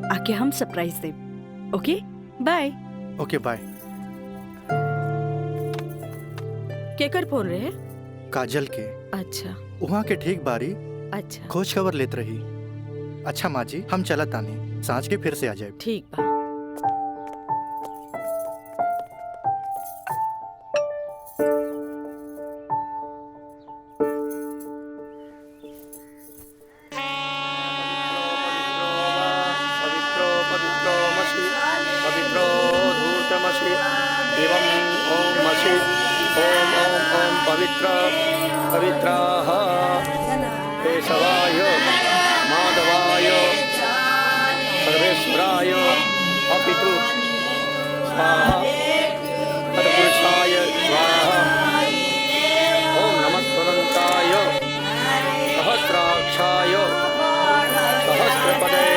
आके हम सरप्राइज दे। Okay bye. Okay bye. केकर फोन रहे? काजल के। अच्छा वहाँ के ठीक बारी अच्छा खोज खबर लेत रही। अच्छा माँ जी, हम चलत तानी, सांझ के फिर से आ जाए। ठीक बा। पवित्राः केशवाय माधवाय सर्वेश्वराय अपितु स्वाहा तत्पुरुषाय स्वाहा। ओम नमः स्वदन्ताय सहस्राक्षाय सहस्रपदे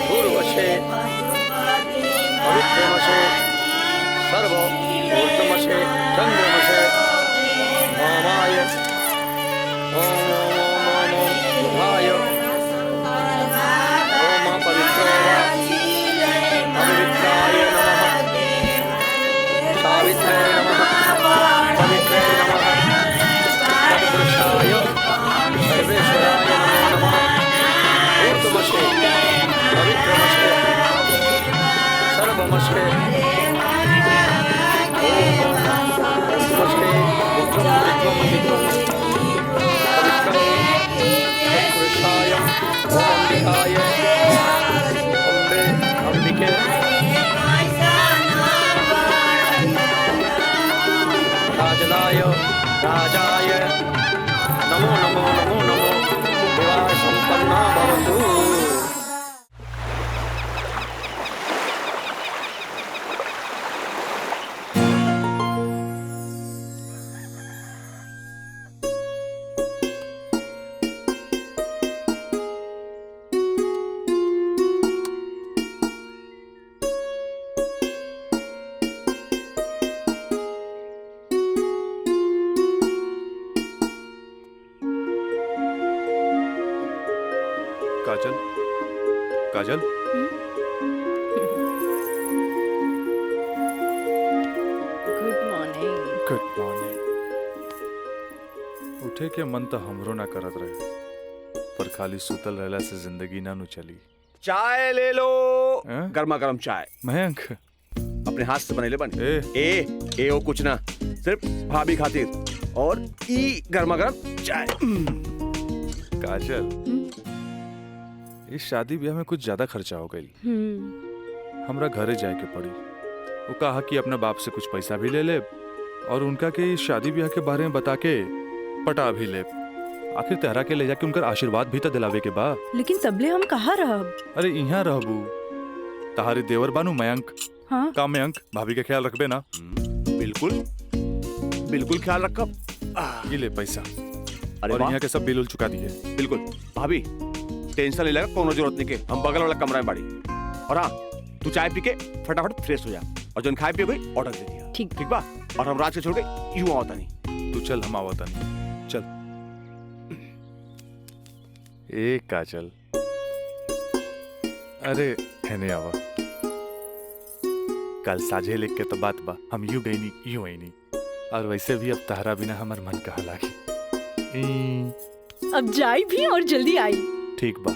पूर्वशे पवित्रमशे सर्व ऊर्ध्वमशे चन्द्रमशे ओमाय ओम ओम ओम ओम ओम बुधाय ओम पवित्रो वा पवित्राय नमः सावित्रे नमः पवित्रे नमः तत्पुरुषाय सर्वेश्वराय नमो नमः। ऊर्ध्वमशे पवित्रमशे सर्वमशे राजलाय राजाय नमो नमो नमो नमो विवाह संपन्ना भवतु। काजल गुड मॉर्निंग। Good morning. उठे के मन तो हमरो ना करत रहे, पर खाली सुतल रहला से जिंदगी ना नु चली। चाय ले लो, गर्मा गर्म चाय। मयंक अपने हाथ से बनेले बने। ए ओ कुछ ना, सिर्फ भाभी खातिर। और ई गर्मा गर्म चाय। काजल, इस शादी ब्याह में कुछ ज्यादा खर्चा हो गई। हमरा घरे जाए के पड़ी। वो कहा कि अपने बाप से कुछ पैसा भी ले ले और उनका के इस शादी ब्याह के बारे में बता के पटा भी ले। आखिर तेहरा के ले जाके उनका आशीर्वाद भी तो दिलावे के बा। लेकिन तबले हम कहाँ रहब? अरे यहाँ रहबू, तहारी देवर बानू मयंक। हाँ? का मयंक, भाभी का ख्याल रखबे ना? बिल्कुल बिल्कुल ख्याल रखब। ये ले पैसा। अरे और वाह। यहाँ के सब बिल उल चुका दिए। बिल्कुल भाभी, टेंशन नहीं लगा, कोनो जरूरत नहीं के। हम बगल वाला कमरा में बाड़ी। और हाँ, तू चाय पी के फटाफट फ्रेश हो जा और जो खाए पिए गई ऑर्डर दे दिया। ठीक ठीक बा। और हम रात के छोड़ के यूं आवता नहीं। तू चल, हम आवता नहीं। चल। ए काजल, अरे हैने आवा। कल साझे लिख के तो बात बा, हम यूं गई नहीं यूं आई नहीं। और वैसे भी अब तहरा बिना हमार मन कहा लागी। अब जाई भी और जल्दी आई। ठीक बा।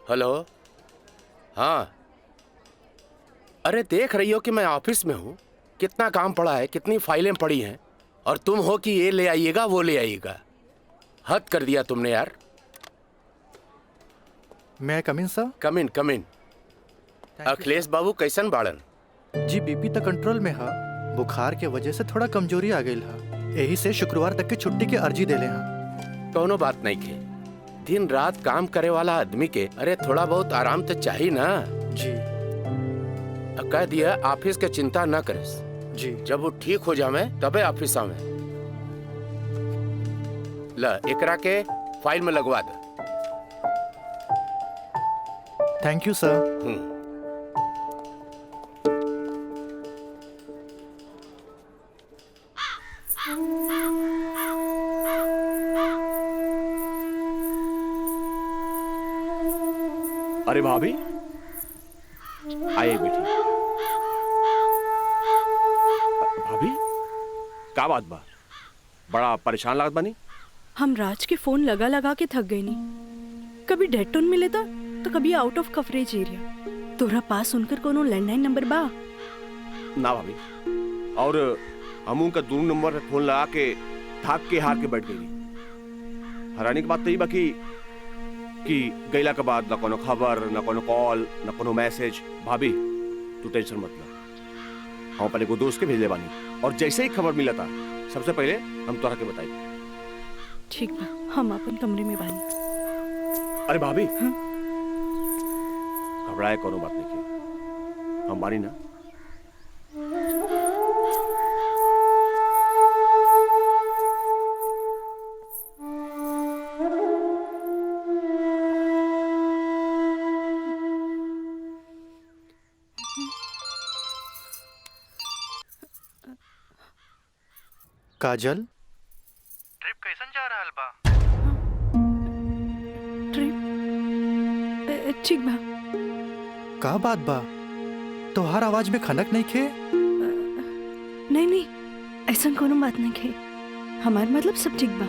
हेलो। हाँ, अरे देख रही हो कि मैं ऑफिस में हूँ, कितना काम पड़ा है, कितनी फाइलें पड़ी हैं, और तुम हो कि ये ले आइएगा वो ले आइएगा। हद कर दिया तुमने यार। मैं कम इन सर? कम इन। अखिलेश बाबू कैसन बाड़न? जी बीपी तो कंट्रोल में है, बुखार के वजह से थोड़ा कमजोरी आ गई है, यही से शुक्रवार तक की छुट्टी की अर्जी दे ले हैं। कोनो बात नहीं खे, दिन रात काम करे वाला आदमी के अरे थोड़ा बहुत आराम तो चाहिए ना। जी कह दिया ऑफिस के चिंता न करे जी, जब वो ठीक हो जावे तबे ऑफिस आवे। ला एकरा के फाइल में लगवा दे। थैंक यू सर। अरे भाभी, आइए बेटी। भाभी, क्या बात बा? बड़ा परेशान लागत बानी। हम राज के फोन लगा लगा के थक गए नहीं। कभी डेड टोन मिले था तो कभी आउट ऑफ कवरेज एरिया। तोरा पास उनकर कोनो लैंडलाइन नंबर बा? ना भाभी, और हम उनका दूर नंबर पे फोन लगा के थाक के हार के बैठ गई। हैरानी की बात तो ये बाकी कि गईला के बाद ना कोनो खबर, ना कोनो कॉल, ना कोनो मैसेज। भाभी तू टेंशन मत ले, हम अपने को दोस्त के भेजले बानी, और जैसे ही खबर मिला था सबसे पहले हम तोरा के बताई। ठीक बा, हम अपन कमरे में बानी। अरे भाभी, घबराए कोनो बात नहीं की, हम बानी ना। काजल, ट्रिप कैसन जा रहल बा? ट्रिप ठीक बा। का बात बा? तोहार आवाज में खनक नहीं खे? नहीं, ऐसा कोनो बात नहीं खे। हमार मतलब सब ठीक बा।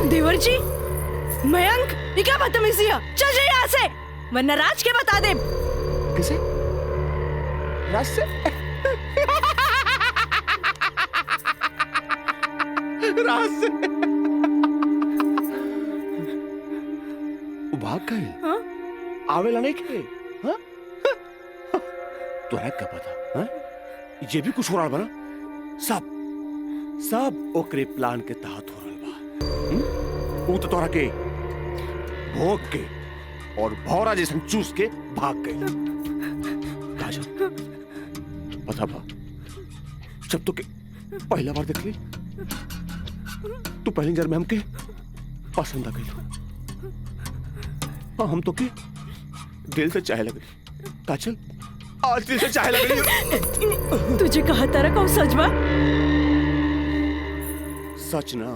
देवर जी, मयंक, ये क्या बदतमीजी है? चल जाइए यहाँ से, वरना राज के बता दे। किसे? राज से? रात से भाग गए। आवेला नहीं खे। हाँ? तोरा क्या पता? हाँ? ये भी कुछ हो रहा बना। सब ओकरे प्लान के तहत हो रहा बा। वो तो तोरा के भोग के और भौरा जैसन चूस के भाग गए। काजल, पता बा जब तो के पहला बार देख ली तू पहली नजर में हमके पसंद आ गई। हम तो के दिल से चाहे लगे। काजल, आज दिल से चाहे लगे। तुझे कहा तारा का सच बा? सच ना,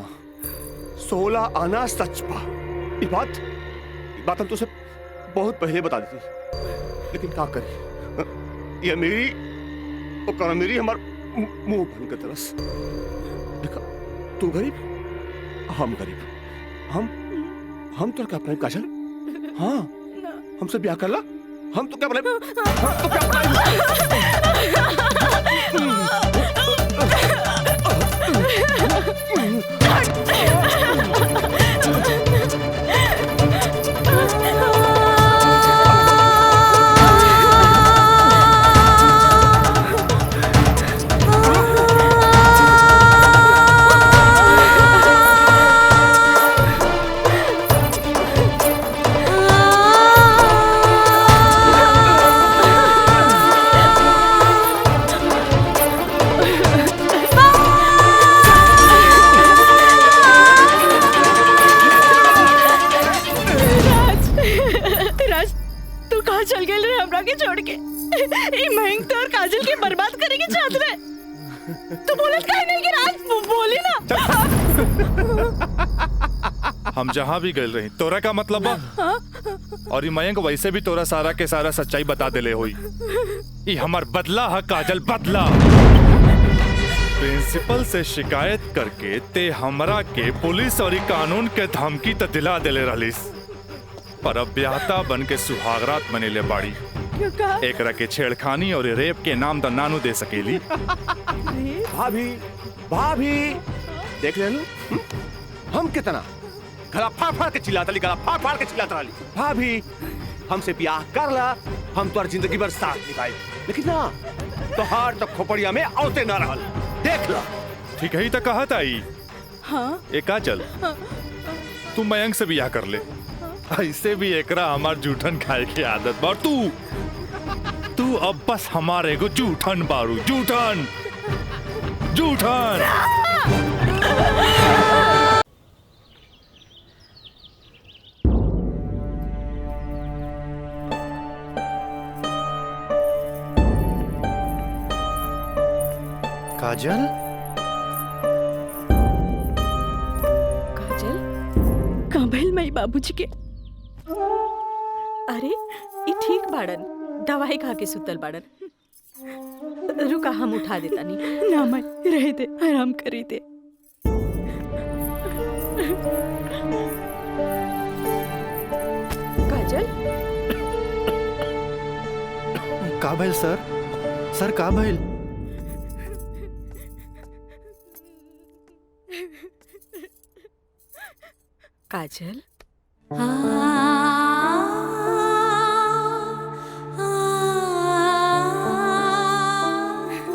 16 आना सच बा। ये बात हम तुझसे बहुत पहले बता दी थी, लेकिन क्या करी, ये मेरी हमार मुंह बन के तरस। देखा, तू गरीब, हम गरीब, हम तो क्या अपना काजल? हाँ, हमसे ब्याह कर ला। हम तो क्या बोले? छोड़ के ये महंग तो और काजल के बर्बाद करेंगे चाहत रहे। तू बोलत काहे नहीं कि राज बोली ना। हम जहाँ भी गए रही तोरा का मतलब बा? और ये मयंक वैसे भी तोरा सारा के सारा सच्चाई बता देले होई। ये हमार बदला है काजल, बदला। प्रिंसिपल से शिकायत करके ते हमरा के पुलिस और कानून के धमकी तो दिला देले रहिस, पर अब ब्याहता बन के सुहागरात मनेले बाड़ी। एकरा के छेड़खानी और रेप के नाम तो नानू दे सकेली। भाभी देख ले हम कितना गला फाड़ के चिल्लाता रही। भाभी हमसे ब्याह कर ला, हम तो जिंदगी भर साथ निभाई, लेकिन ना तोहार तो खोपड़िया में औते ना रहल। देख ला। ठीक है, तो कहत आई। हाँ? एक काजल, तू मयंक से ब्याह कर ले। ऐसे भी एकरा हमार जूठन खाए की आदत बा। तू अब बस हमारे को जूठन बारू, जूठन। काजल, कहाँ भइल मई बाबूजी के? अरे ये ठीक बाड़न, दवाई खा के सुतल बाड़न। रुका, हम उठा देता नहीं। ना मैं रह दे, आराम करी दे। काजल, का भइल सर? सर का भइल? काजल,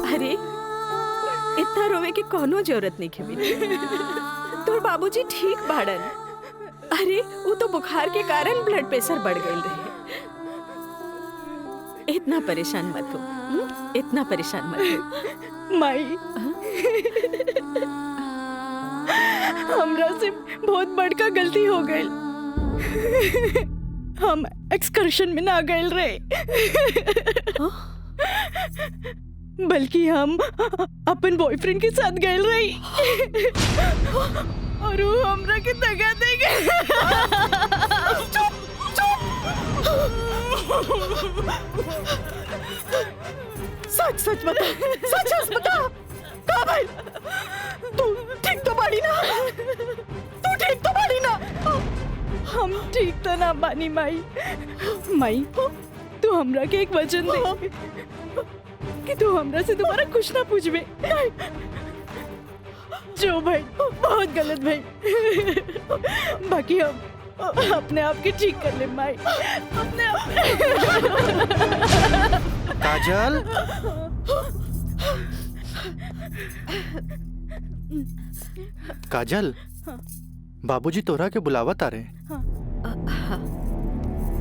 अरे इतना रोवे के कोनो जरूरत नहीं खेबी। तोर बाबूजी ठीक बाड़न। अरे वो तो बुखार के कारण ब्लड प्रेशर बढ़ गई रहे। इतना परेशान मत हो, इतना परेशान मत हो। माई, हमरा से बहुत बड़का गलती हो गई। हम एक्सकर्शन में ना गए रहे, बल्कि हम अपन बॉयफ्रेंड के साथ गए रही। और वो हमरा के दगा दे गए। सच बता, सच बता, का भाई? तू ठीक तो बाड़ी ना? तू ठीक तो बाड़ी ना? हम ठीक तो ना बानी माई। तू हमरा के एक वचन दे कि तू हमरा से दोबारा कुछ ना पूछबे। जो भाई बहुत गलत भाई, बाकी हम अपने आप के ठीक कर ले माई, अपने आप। काजल, काजल, बाबूजी तोरा के बुलावत आ रहे।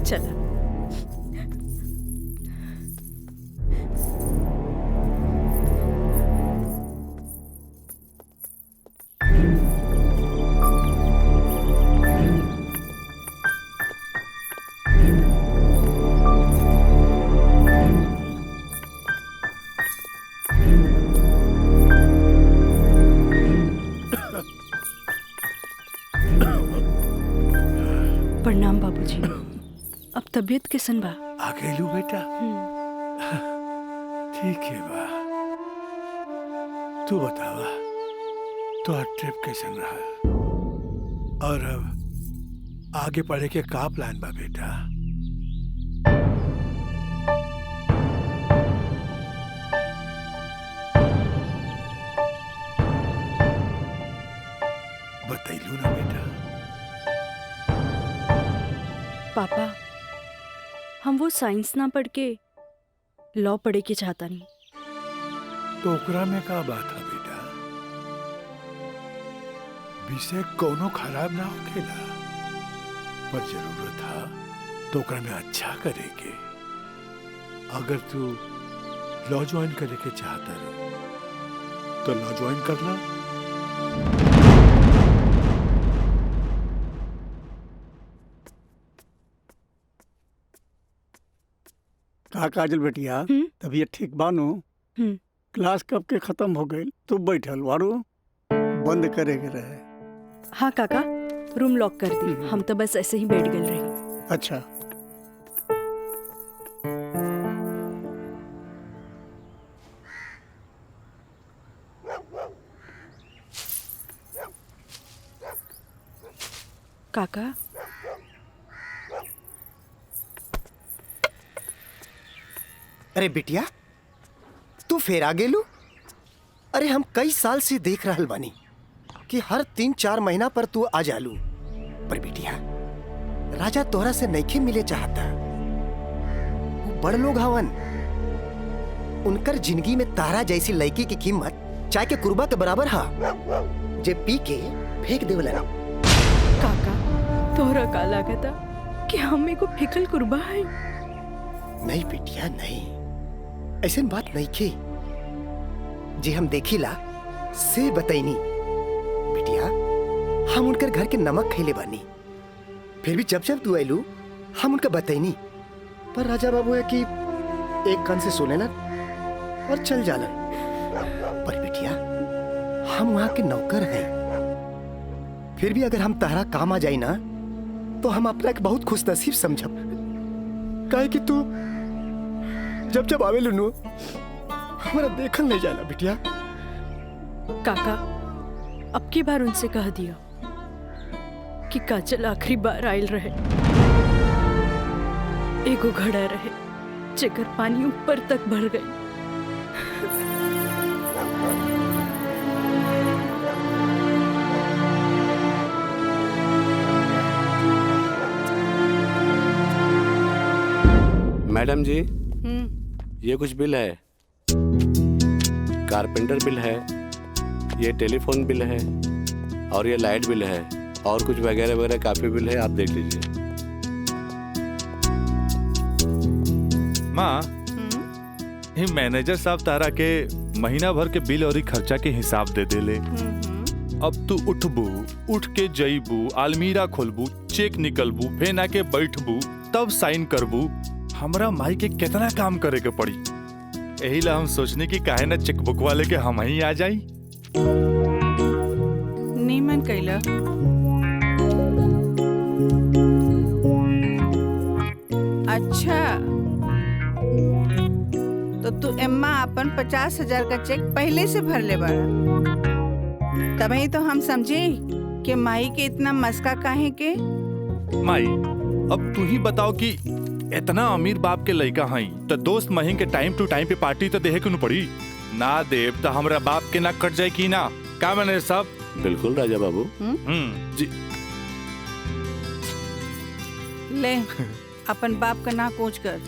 चल प्रणाम बाबूजी। अब तबीयत कैसन बा? आ गइलू बेटा? ठीक है बा। तू बतावा तो ट्रिप कैसन रहा और अब आगे पढ़े के का प्लान बा बेटा? बतैलू ना बेटा? पापा, हम वो साइंस ना पढ़ के लॉ पढ़े के चाहता नहीं। तो ओकरा में का बात है बेटा? विषय कोनो खराब ना होखेला, पर जरूरत है तो ओकरा में अच्छा करेके। अगर तू लॉ ज्वाइन करे के चाहता रहो तो लॉ ज्वाइन कर ला। का काजल बेटिया, तबीयत ठीक बानू? क्लास कब के खत्म हो गई? तू बैठल वारू, बंद करे के रहे। हाँ काका, रूम लॉक कर दी। हम तो बस ऐसे ही बैठ गए रही। अच्छा। काका, अरे बिटिया, तू फिर आ गेलू? अरे हम कई साल से देख रहल बानी कि हर 3-4 महीना पर तू आ जालू। पर बिटिया, राजा तोहरा से नइखे मिले चाहता। वो बड़ लोग हवन, उनकर जिंदगी में तारा जैसी लड़की की कीमत चाय के कुर्बा के बराबर हा, जे पी के फेंक देवला। काका, तोहरा का लागता कि हम को फेकल कुर्बा है? नहीं बिटिया नहीं, ऐसे बात नहीं की। जे हम देखिला से बताइनी। बिटिया, हम उनकर घर के नमक खैले बानी, फिर भी जब जब तू आइलू हम उनका बताइनी। पर राजा बाबू है कि एक कान से सुने ना और चल जालन। पर बिटिया, हम वहां के नौकर हैं, फिर भी अगर हम तारा काम आ जाई ना तो हम अपना के बहुत खुश नसीब समझब। काहे कि तू जब जब आवे लुनू हमारा देखल नहीं जाला। बिटिया काका, अब की बार उनसे कह दिया कि काजल आखिरी बार आयल रहे, एगो घड़ा रहे जेकर पानी ऊपर तक भर गई। मैडम जी, ये कुछ बिल है, कारपेंटर बिल है, ये टेलीफोन बिल है और ये लाइट बिल है और कुछ वगैरह वगैरह काफी बिल है, आप देख लीजिए। माँ, ये मैनेजर साहब तारा के महीना भर के बिल और खर्चा के हिसाब दे देले। अब तू उठबू, उठ के जईबू, अलमीरा खोलबू, चेक निकलबू, फेन आके बैठबू, तब साइन करबू। हमरा माई के कितना काम करे के पड़ी। यही ला हम सोचने की काहे ना चेकबुक वाले के हम ही आ जाई। नीमन कैला। अच्छा, तो तू एम्मा अपन 50,000 का चेक पहले से भर ले बाड़ा, तभी तो हम समझे कि माई के इतना मस्का काहे के। माई, अब तू ही बताओ कि इतना अमीर बाप के लड़का हई तो दोस्त महीन के टाइम टू टाइम पे पार्टी तो देहे क्यों पड़ी? ना देव तो हमरा बाप के ना कट जाए की ना। का मैनेजर साहब? बिल्कुल राजा बाबू। जी। ले अपन बाप का ना कोच कर।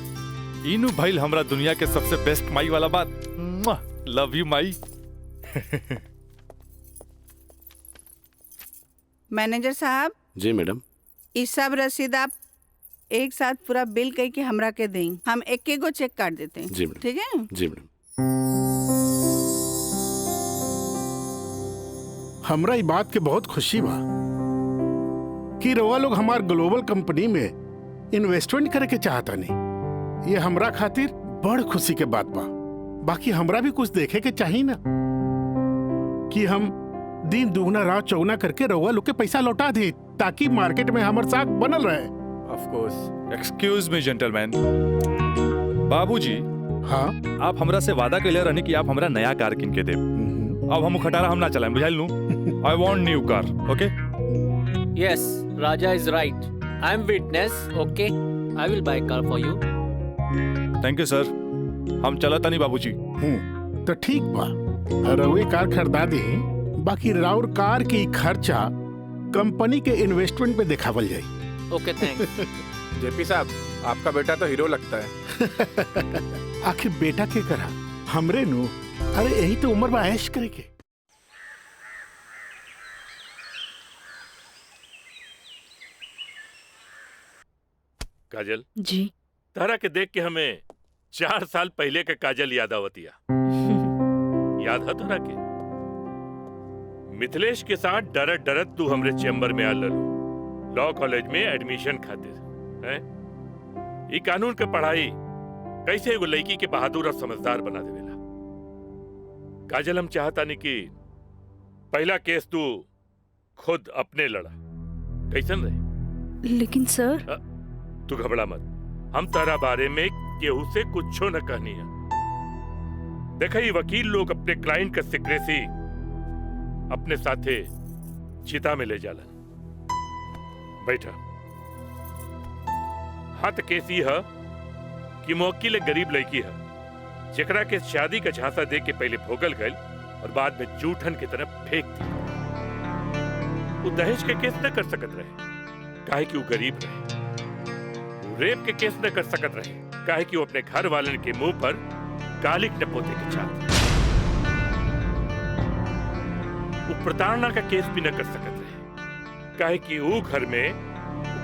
इनू भाई हमरा दुनिया के सबसे बेस्ट माई वाला बात। Love you Mai. मैनेजर साहब। जी मैडम। इस सब रसीद आप एक साथ पूरा बिल कह के हमरा के दें। हम एक एक गो चेक काट देते हैं। जी मैडम। ठीक है? जी मैडम। हमरा ई बात के बहुत खुशी बा कि रवा लोग हमार ग्लोबल कंपनी में इन्वेस्टमेंट करे के चाहता नहीं। ये हमरा खातिर बड़ खुशी के बात बा। बाकी हमरा भी कुछ देखे के चाहिए ना कि हम दिन दुगना रात चौगुना करके रवा लोग के पैसा लौटा दे ताकि मार्केट में हमार साख बनल रहे। Of course. Excuse me gentleman. बाबूजी। हाँ। आप हमरा से वादा कैले रहनी कि आप हमरा नया कार किन के देब। अब हम खटारा हम ना चलाएं, बुझाइल नू? I want new car, okay? Yes, Raja is right. I am witness. Okay, I will buy car for you. Thank you, sir. हम चला तनी बाबूजी। तो ठीक बा, रवे कार खरीदा दे। बाकी राउर कार की खर्चा कंपनी के इन्वेस्टमेंट पे दिखावल जाए। Okay, thanks. जेपी साहब, आपका बेटा तो हीरो लगता है। आखिर बेटा के करा हमरे नु। अरे यही तो उम्र में ऐश करे के। काजल जी। तारा के देख के हमें 4 साल पहले का काजल याद आवतिया। याद है तारा के? मिथिलेश के साथ डरत डरत तू हमरे चैम्बर में आ ललू लॉ कॉलेज में एडमिशन खातिर हैं? ई कानून के पढ़ाई कैसे एगो लड़की के बहादुर और समझदार बना देवेला। काजल हम चाहता नहीं कि पहला केस तू खुद अपने लड़ा, कैसन रहे? लेकिन सर। तू घबरा मत, हम तारा बारे में केहू से कुछो न कहनी है। देखा ये वकील लोग अपने क्लाइंट का सिक्रेसी अपने साथे चिता में ले जाला। बैठा। हाँ तो केस ये है कि मुवक्किल एक गरीब लड़की है जेकरा के शादी का झांसा दे के पहले भोगल गए और बाद में जूठन की तरफ फेंक दी। वो दहेज के केस न कर सकत रहे काहे कि वो गरीब रहे। रेप के केस न कर सकत रहे काहे कि वो अपने घर वाले के मुंह पर कालिक न पोते के चाहते। वो प्रताड़ना का केस भी न कर सकत रहे काहे कि वो घर में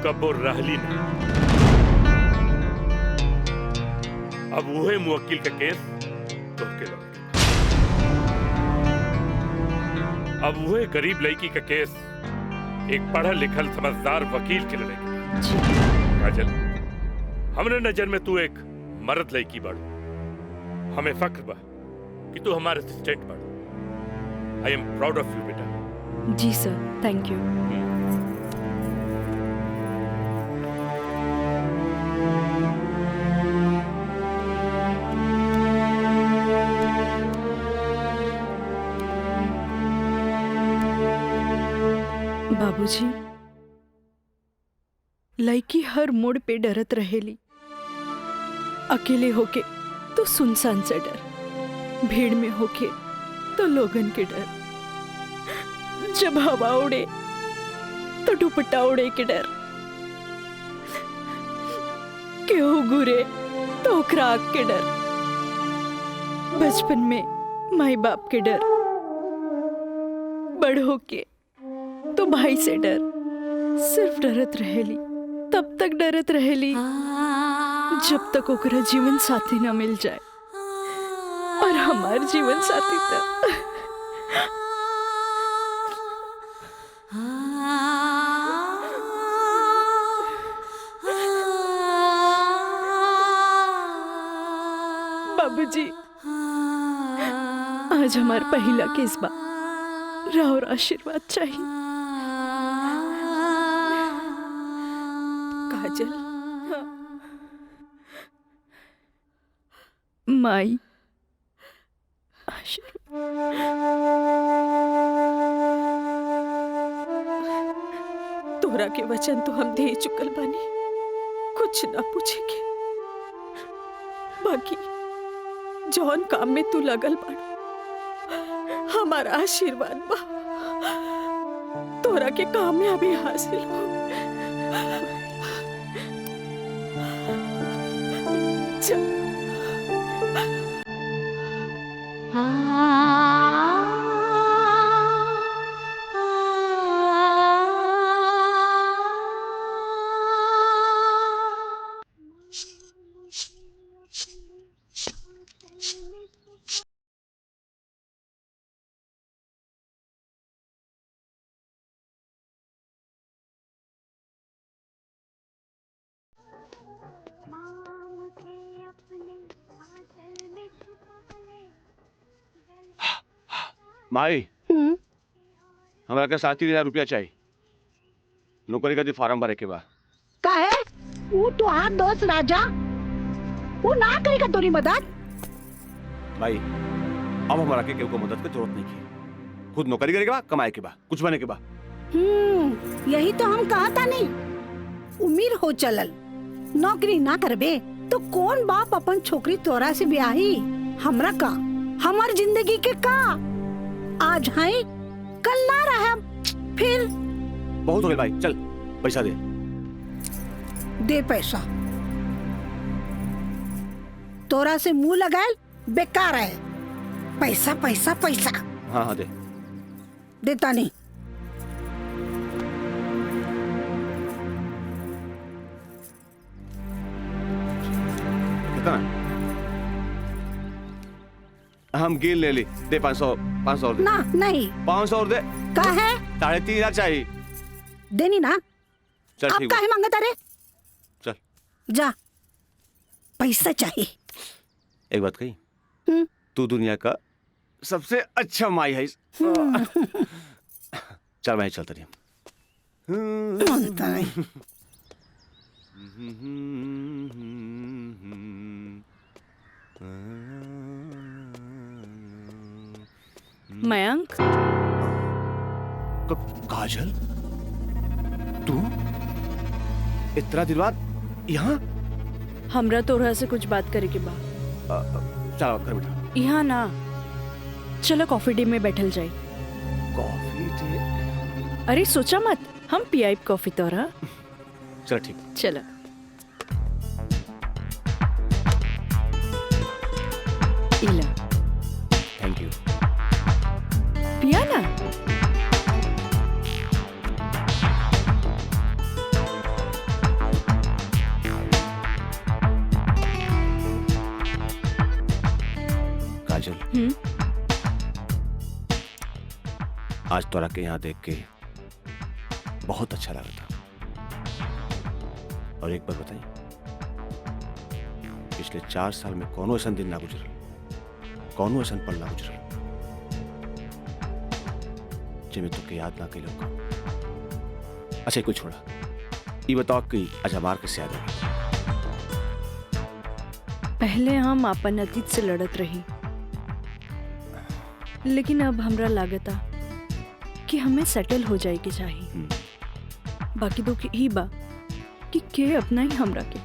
कब्बो रहली नहीं। अब वही मुवक्किल का केस तो के लगे। अब वही गरीब लड़की का केस एक पढ़ल लिखल समझदार वकील के लड़ेगी। काजल, हमरे नजर में तू एक मर्द लड़की बाड़ू। हमें फख्र बा कि तू हमारे असिस्टेंट बाड़ू। आई एम प्राउड ऑफ यू बेटा। जी सर, थैंक यू। बाबूजी, लड़की हर मोड़ पे डरत रहेली। अकेले होके तो सुनसान से डर, भीड़ में होके तो लोगन के डर, जब हवा उड़े तो दुपट्टा उड़े के डर, केहू घूरे तो ओकरा आग के डर, बचपन में माई बाप के डर, बड़ होके तो भाई से डर। सिर्फ डरत रहेली, तब तक डरत रहेली जब तक ओकरा जीवन साथी ना मिल जाए। और हमार जीवन साथी तो बाबूजी, आज हमार पहला केस बा, राउर आशीर्वाद चाहिए। काजल, माई तोरा के वचन तो हम दे चुकल बानी, कुछ ना पूछेगे। बाकी जौन काम में तू लगल बाड़ हमारा आशीर्वाद बा तोरा के कामयाबी हासिल हो। चल। माई हमारा के 7,000 रुपया चाहिए नौकरी का फार्म भरे के बाद का है वो तो हाथ दोस्त राजा वो ना करेगा तोरी मदद। भाई अब हमारा के केहू को मदद की जरूरत नहीं की खुद नौकरी करे के बाद कमाए के बाद कुछ बने के बाद। यही तो हम कहा था नहीं उम्मीद हो चलल नौकरी ना करबे तो कौन बाप अपन छोकरी तोरा से ब्याही हमरा का हमार जिंदगी के का आज है कल ना रहे फिर बहुत हो गए भाई चल पैसा दे पैसा तोरा से मुंह लगाए बेकार है पैसा पैसा पैसा। हाँ हाँ दे देता नहीं कितना हम गिन ले ली दे 500 और दे। ना नहीं 500 और दे का है 3,500 चाहिए देनी ना चल अब ठीक काहे मांगता रे चल जा पैसा चाहिए। एक बात कही तू दुनिया का सबसे अच्छा माई है चल मैं चलता रही मानता नहीं मयंक काजल तू इतना दिन बाद यहाँ हमरा तोरा से कुछ बात करे के बा। चलो घर बैठा यहाँ ना चलो कॉफी डे में बैठल जाए। कॉफी डे अरे सोचा मत हम पियाई कॉफी तोरा। चलो ठीक चलो इला थैंक यू पिया ना काजल आज तोरा के यहाँ देख के बहुत अच्छा लगा था और एक बार बताई पिछले 4 साल में कौनो ऐसा दिन ना गुजरल कौनो ऐसा पल ना गुजरल जिमे तो के याद ना कैलो। अच्छा कोई छोड़ा ये बताओ कि आज हमार कैसे याद है। पहले हम अपन अतीत से लड़त रही लेकिन अब हमरा लागता कि हमें सेटल हो जाए के चाहिए। बाकी तो ही बा कि के अपना ही हमरा के।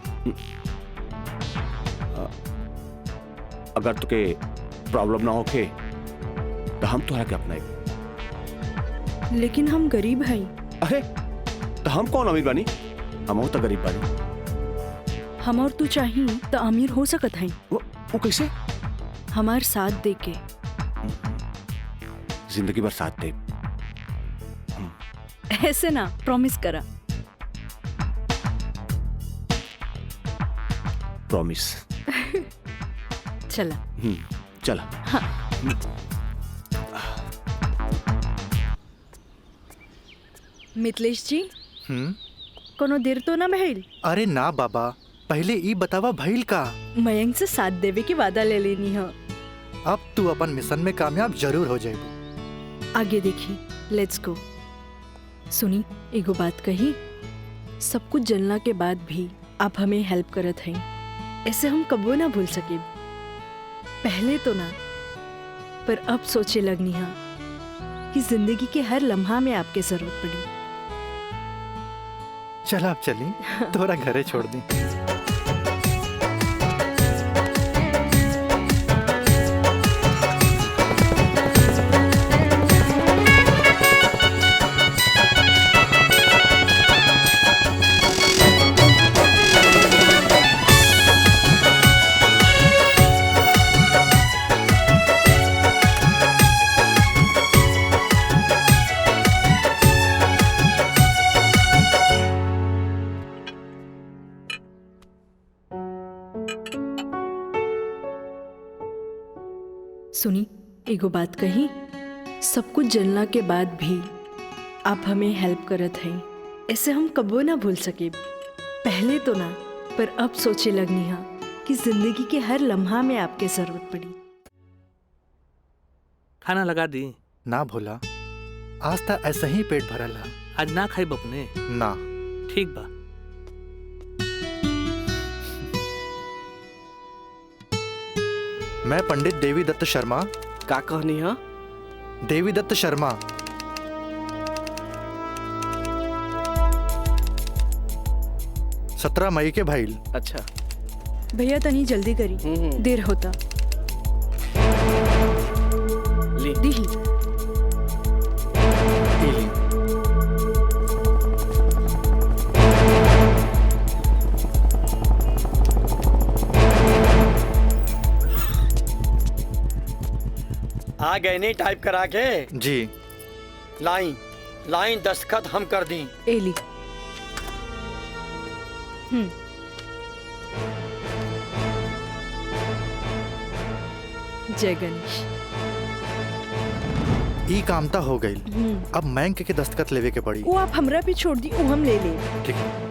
अगर तुके प्रॉब्लम ना होके तो हम तोहरा के अपनाए। लेकिन हम गरीब हैं। अरे तो हम कौन अमीर बानी हम तो गरीब बानी। हम और तू चाहिए तो अमीर हो सकत हैं। वो कैसे? हमार साथ दे के जिंदगी भर साथ दे। ऐसे ना प्रॉमिस करा। प्रॉमिस चला चला। हाँ। मिथिलेश जी कोनो देर तो ना भइल? अरे ना बाबा पहले ई बतावा भइल का। मयंक से साथ देवे की वादा ले लेनी है। अब तू अपन मिशन में कामयाब जरूर हो जाएगी। आगे देखी लेट्स गो। सुनी एगो बात कही सब कुछ जलना के बाद भी आप हमें हेल्प करत हैं ऐसे हम कबो ना भूल सके। पहले तो ना पर अब सोचे लगनी है कि जिंदगी के हर लम्हा में आपकी जरूरत पड़ी। चल आप चली थोड़ा घरे छोड़ दी। सुनी, एगो बात कही, सब कुछ जलना के बाद भी आप हमें हेल्प करत हैं, ऐसे हम कबो ना भूल सके। पहले तो ना, पर अब सोचे लगनी हा कि जिंदगी के हर लम्हा में आपके जरूरत पड़ी। खाना लगा दी? ना भोला, आज तक ऐसा ही पेट भरल है। आज ना खाई बपने? ना। ठीक बा। मैं पंडित देवी दत्त शर्मा। का कहनी है? देवी दत्त शर्मा। सत्रह मई के भाईल। अच्छा भैया तनी जल्दी करी, देर होता। ली दी। आ गए नहीं टाइप करा के? जी। लाइन लाइन दस्तखत हम कर दी। एली। जय गणेश। ई कामता हो गई। अब बैंक के दस्तखत लेवे के पड़ी। वो आप हमरा पे छोड़ दी, वो हम ले ले। ठीक है।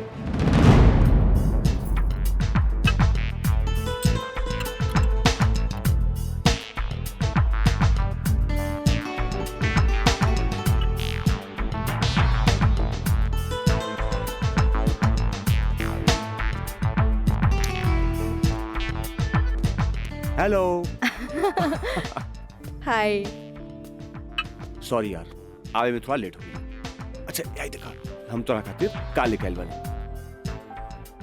हेलो। हाय। सॉरी यार, आवे में थोड़ा लेट हो गया। अच्छा यही देखा, हम तोरा खातिर का लेके आइल बानी।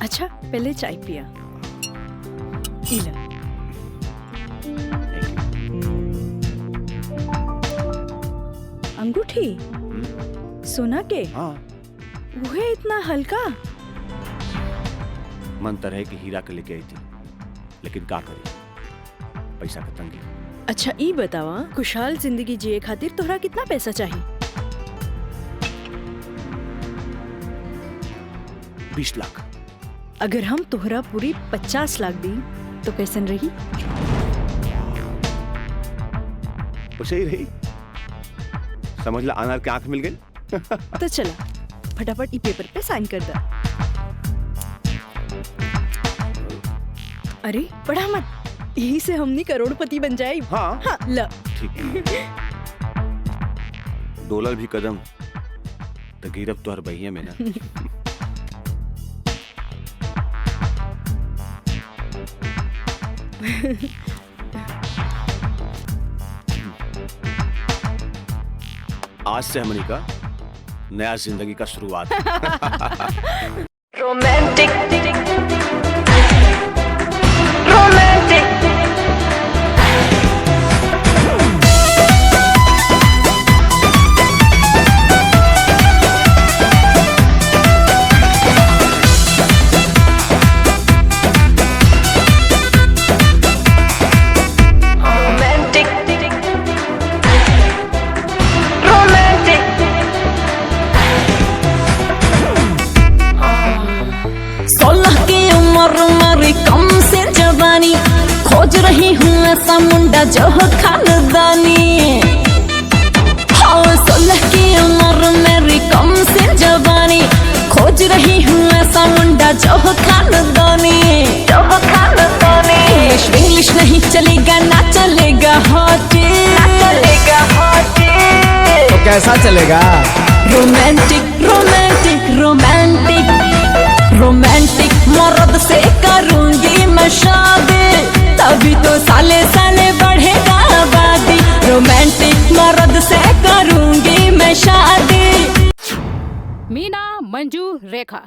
अच्छा पहले चाय पिया। इला। अंगूठी सोना के? हाँ। वो है इतना हल्का? मन तो रहे कि हीरा के लेके आई थी, लेकिन का करी, पैसा का तंगी। अच्छा ई बतावा, खुशहाल जिंदगी जिए खातिर तोहरा कितना पैसा चाहिए? 20 लाख। अगर हम तोहरा पूरी 50 लाख दी तो कैसन रही? उसे ही रही। समझ ला, अनार के आंख मिल गई। तो चला फटाफट ई पेपर पे साइन कर दा। अरे पढ़ा मत, यही से हमनी करोड़पति बन जाए। हाँ, हाँ ल। ठीक है। डॉलर भी कदम तो गिरब तो हर बहिया में ना। आज से हमनी का नया जिंदगी का शुरुआत। रोमांटिक खोज रही हूँ ऐसा मुंडा जो हो खानदानी। हाँ 16 की उम्र मेरी कम से जवानी, खोज रही हूँ ऐसा मुंडा जो हो खानदानी। इंग्लिश नहीं चलेगा, ना चलेगा हॉटी, तो कैसा चलेगा? रोमांटिक रोमांटिक रोमांटिक रोमांटिक मर्द से करूंगी मैं शादी, तभी तो साले साले बढ़ेगा आबादी। रोमांटिक मर्द से करूंगी मैं शादी। मीना, मंजू, रेखा,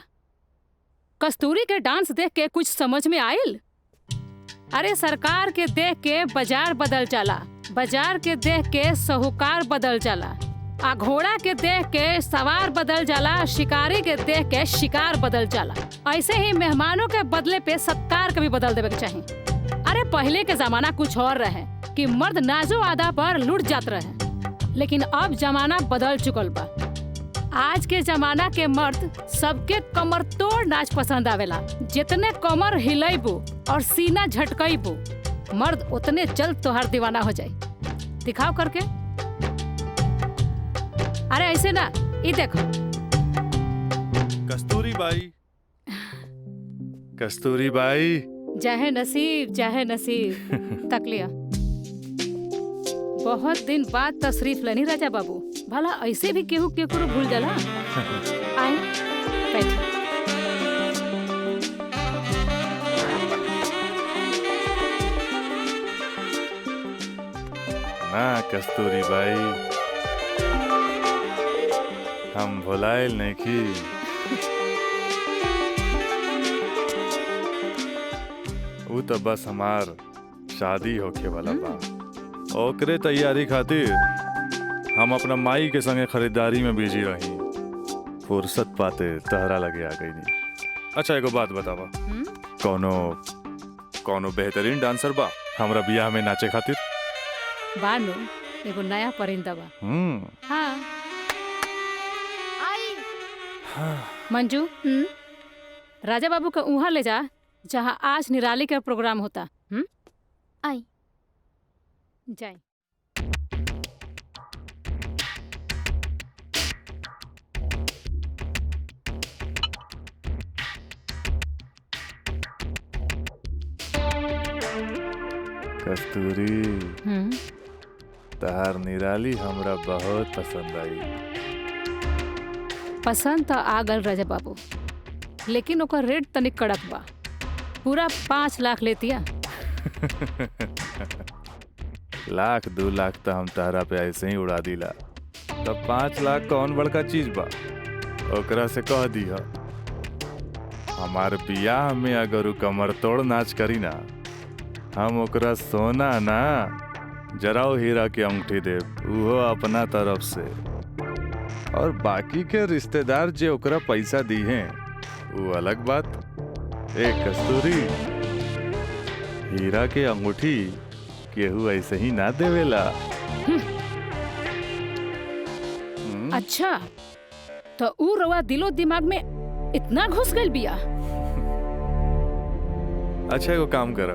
कस्तूरी के डांस देख के कुछ समझ में आयल? अरे सरकार के देख के बाजार बदल चला, बाजार के देख के साहूकार बदल चला, आ घोड़ा के देख के सवार बदल जाला, शिकारी के देख के शिकार बदल जाला। ऐसे ही मेहमानों के बदले पे सत्कार के भी बदल देवे के चाहिए। अरे पहले के जमाना कुछ और रहे कि मर्द नाजो आदा पर लुट जात रहे, लेकिन अब जमाना बदल चुकल बा। आज के जमाना के मर्द सबके कमर तोड़ नाच पसंद आवेला। जितने कमर हिलेबू और सीना झटकईबू, मर्द उतने जल्द तोहार दीवाना हो जाए। दिखाओ करके। अरे ऐसे ना, ये देखो। कस्तूरी बाई, कस्तूरी बाई। चाहे नसीब तक लिया। बहुत दिन बाद तशरीफ लनी राजा बाबू। भला ऐसे भी केहू केकरो भूल जाला। आए बैठो। ना कस्तूरी बाई, हम भुलाइल नहीं की। वो तो बस हमार शादी होके वाला बा। ओकरे तैयारी खातिर हम अपना माई के संगे खरीदारी में बिजी रही। फुर्सत पाते तहरा लगे आ गई नहीं। अच्छा एगो बात बतावा, कोनो बेहतरीन डांसर बा हमरा बियाह में नाचे खातिर? बानो एगो नया परिंदा बा। हाँ। मंजू, राजा बाबू का उहाँ ले जा जहाँ आज निराली का प्रोग्राम होता। आई जाए। कस्तूरी, तहार निराली हमरा बहुत पसंद आई। पसंद तो आ गल राजा बाबू, लेकिन ओकर रेट तनिक कड़क बा। पूरा 5 लाख लेतिया। लाख 2 लाख तो हम तारा पे ऐसे ही उड़ा दिला। तब 5 लाख कौन बड़का चीज बा? ओकरा से कह दिया हमार बियाह में अगर उ कमर तोड़ नाच करी ना, हम ओकरा सोना ना जराओ हीरा के अंगूठी दे, वो अपना तरफ से। और बाकी के रिश्तेदार जे ओकरा पैसा दी हैं वो अलग बात। एक कस्तूरी, हीरा के अंगूठी केहू ऐसे ही ना देवेला। अच्छा तो ऊ रवा दिलो दिमाग में इतना घुस गइल बिया। अच्छा एगो काम कर,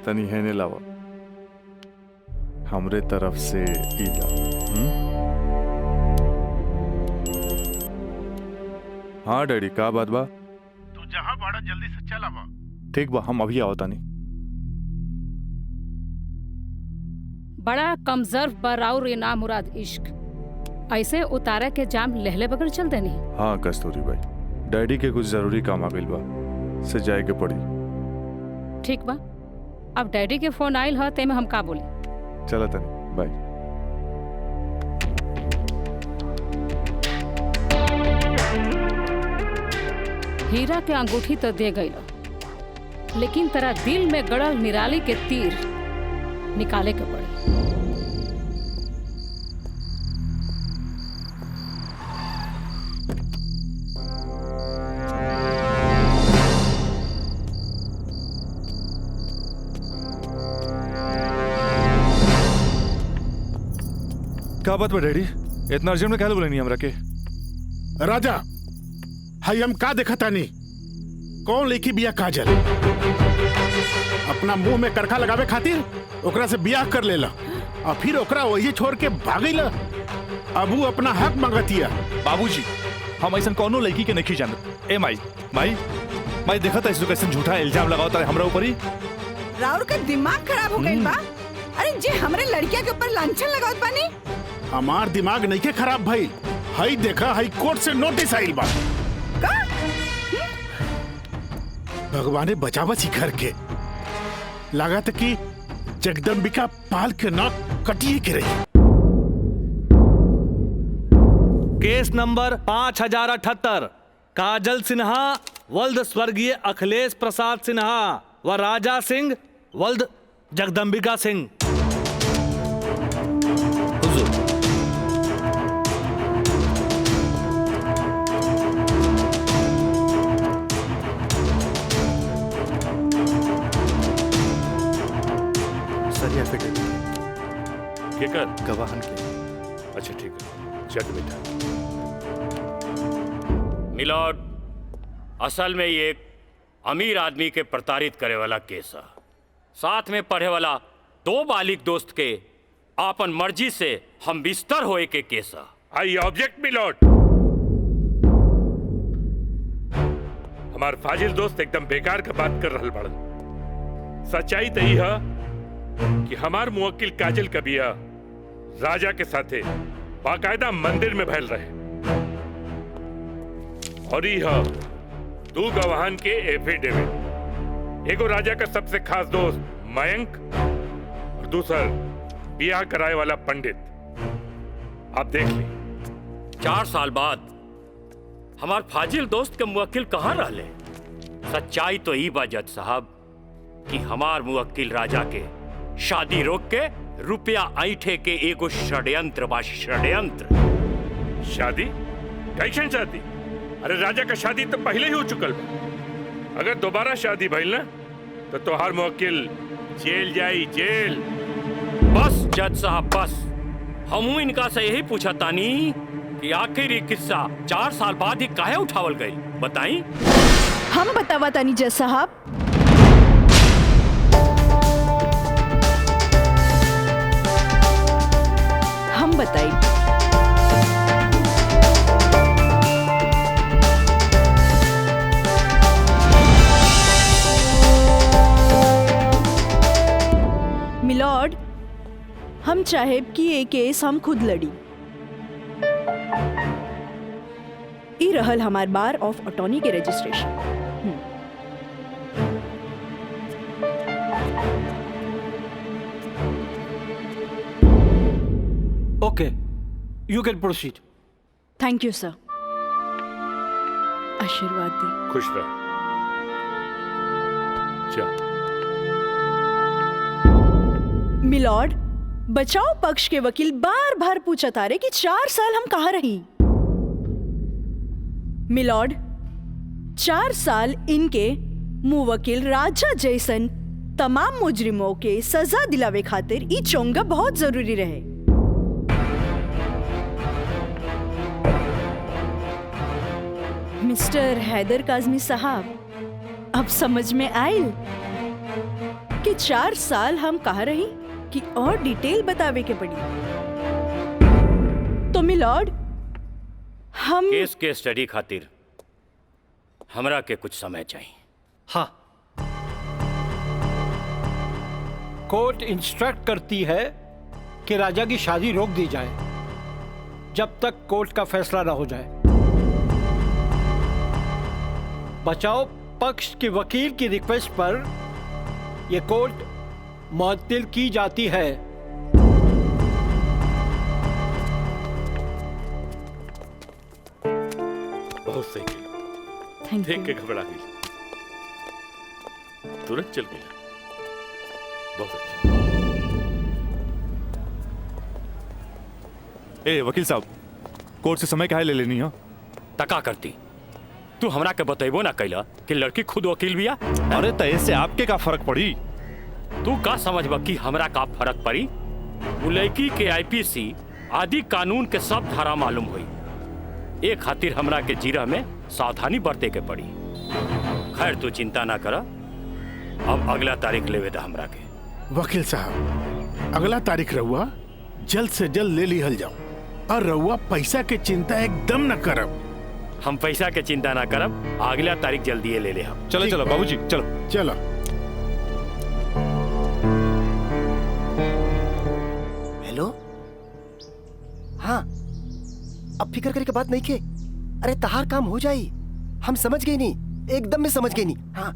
तनी हेने लावा, हमरे तरफ से ई ला। हाँ डैडी, का बात बा? तू जहाँ बाड़ा जल्दी से चल आवा। ठीक बा, हम अभी आओ तानी। बड़ा कमजोर बराउर ये ना मुराद इश्क, ऐसे उतारे के जाम लहले बगैर चल देनी। हाँ कस्तूरी भाई, डैडी के कुछ जरूरी काम आ गइल बा, से जाए के पड़ी। ठीक बा, अब डैडी के फोन आइल ह ते में हम का बोली। चला तनी, बाय। हीरा के अंगूठी तो दे गई, लेकिन तेरा दिल में गड़ल निराली के तीर निकाले के पड़ी। क्या बात बा डैडी, इतना अर्जेंट में क्या बोले नहीं हमरा के? राजा, हाई हम का देखा तानी? कौन लेकी बिया काजल? अपना मुंह में करखा लगावे खातिर ओकरा से बियाह कर लेला और फिर ओकरा वही छोड़ के भागैला। अब वो अपना हक मांगतिया। बाबूजी, हम ऐसा कोनो लड़की के नहीं जानत। ए माई माई माई, देखा था इसको कैसे झूठा इल्जाम लगावता है हमरा ऊपर ही। राउर का दिमाग खराब हो गइल बा। अरे जे हमरे लड़किया के ऊपर लांछन लगावत बानी। हमार दिमाग नहीं के खराब भाई। हाई देखा, हाई कोर्ट से नोटिस आइल बा। भगवाने बचावा घर के। लागत कि जगदम्बिका पाल के नाक कटिए के रही। केस नंबर 5078, काजल सिन्हा वल्द स्वर्गीय अखिलेश प्रसाद सिन्हा व राजा सिंह वल्द जगदम्बिका सिंह। केकर? गवाहन के। अच्छा ठीक है, चल बेटा। मिलॉर्ड, असल में ये एक अमीर आदमी के प्रताड़ित करे वाला केस है। साथ में पढ़े वाला 2 बालिग दोस्त के आपन मर्जी से हम बिस्तर होए के केस आई ऑब्जेक्ट मिलॉर्ड। हमार फाजिल दोस्त एकदम बेकार का बात कर रहल बड़न। सच्चाई तो यही है कि हमार मुवक्किल काजल कबिया राजा के साथे बाकायदा मंदिर में भैल रहे और यह 2 गवाहन के एफिडेविट, एगो राजा का सबसे खास दोस्त मयंक और दूसर बियाह कराए वाला पंडित। आप देख ली। 4 साल बाद हमार फाजिल दोस्त के मुवक्किल कहाँ रहले? सच्चाई तो ई बा जज साहब कि हमार मुवक्किल राजा के शादी रोक के रुपया ऐठे के एगो षड्यंत्र बा, षड्यंत्र। शादी? कैसन शादी? अरे राजा का शादी तो पहले ही हो चुकल बा। अगर दोबारा शादी भइल ना तो तोहार मुवक्किल जेल जाई, जेल। बस जज साहब बस, हमू इनका से यही पूछा तानी कि आखिर ये किस्सा 4 साल बाद ही काहे उठावल गई, बताई? हम बतावा तानी जज साहब। हम बताई। मिलॉर्ड, हम चाहेब कि ये केस हम खुद लड़ी। ई रहल हमार बार ऑफ अटॉर्नी के registration. Okay, you can proceed. Thank you sir. आशीर्वाद दी। खुश रह। चल। मिलॉर्ड, बचाव पक्ष के वकील बार बार पूछा तारे कि 4 साल हम कहाँ रही। मिलॉर्ड, 4 साल इनके मुवक्किल राजा जैसन तमाम मुजरिमों के सजा दिलावे खातिर ई चोंगा बहुत जरूरी रहे। मिस्टर हैदर काज़मी साहब, अब समझ में आयल कि 4 साल हम कहाँ रही कि और डिटेल बतावे के पड़ी। तो मिलॉर्ड, हम केस के स्टडी खातिर हमरा के कुछ समय चाहिए। हाँ, कोर्ट इंस्ट्रक्ट करती है कि राजा की शादी रोक दी जाए जब तक कोर्ट का फैसला ना हो जाए। बचाव पक्ष के वकील की रिक्वेस्ट पर यह कोर्ट मुअत्तिल की जाती है। बहुत सही किया। देख के घबरा गई, तुरंत चल गई। बहुत अच्छा। ए वकील साहब, कोर्ट से समय काहे ले लेनी हो? तका करती तू हमरा के बतेबो ना कैला कि लड़की खुद वकील बिया। अरे तय से आपके का फर्क पड़ी? तू का समझबा कि हमरा का फर्क पड़ी? वो लड़की के आईपीसी आदि कानून के सब धारा मालूम हुई। एक खातिर हमरा के जीरा में सावधानी बरते के पड़ी। खैर तू चिंता ना कर, अब अगला तारीख लेवे दा हमरा के। वकील साहब, अगला तारीख रहुआ जल्द से जल्द ले लिहल जाओ और रहुआ पैसा के चिंता एकदम न करब। हम पैसा के चिंता ना करब, अगला तारीख जल्दी ले ले हम। चलो चलो बाबूजी, चलो चलो। हेलो, हाँ, अब फिक्र करे के बात नहीं के। अरे तहार काम हो जाई, हम समझ गए नहीं, एकदम में समझ गए नहीं। हाँ,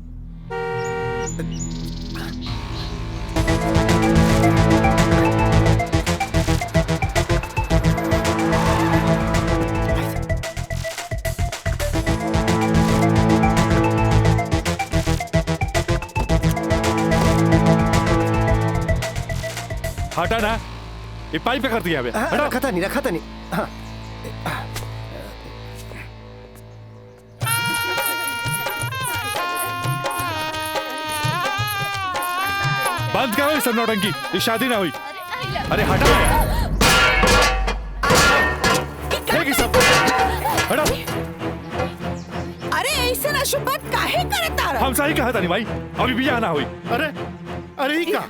हटा ना, ये पाइप पे कर दिया बे। रखा था नहीं, रखा था नहीं। हाँ। बंद करो इस नौटंकी, ये शादी ना हुई। अरे हटा यार, सब हटा। अरे ऐसे ना शुभ बात काहे करता रहा? हम सही कहा था नहीं भाई, अभी भी आना हुई। अरे अरे ही का,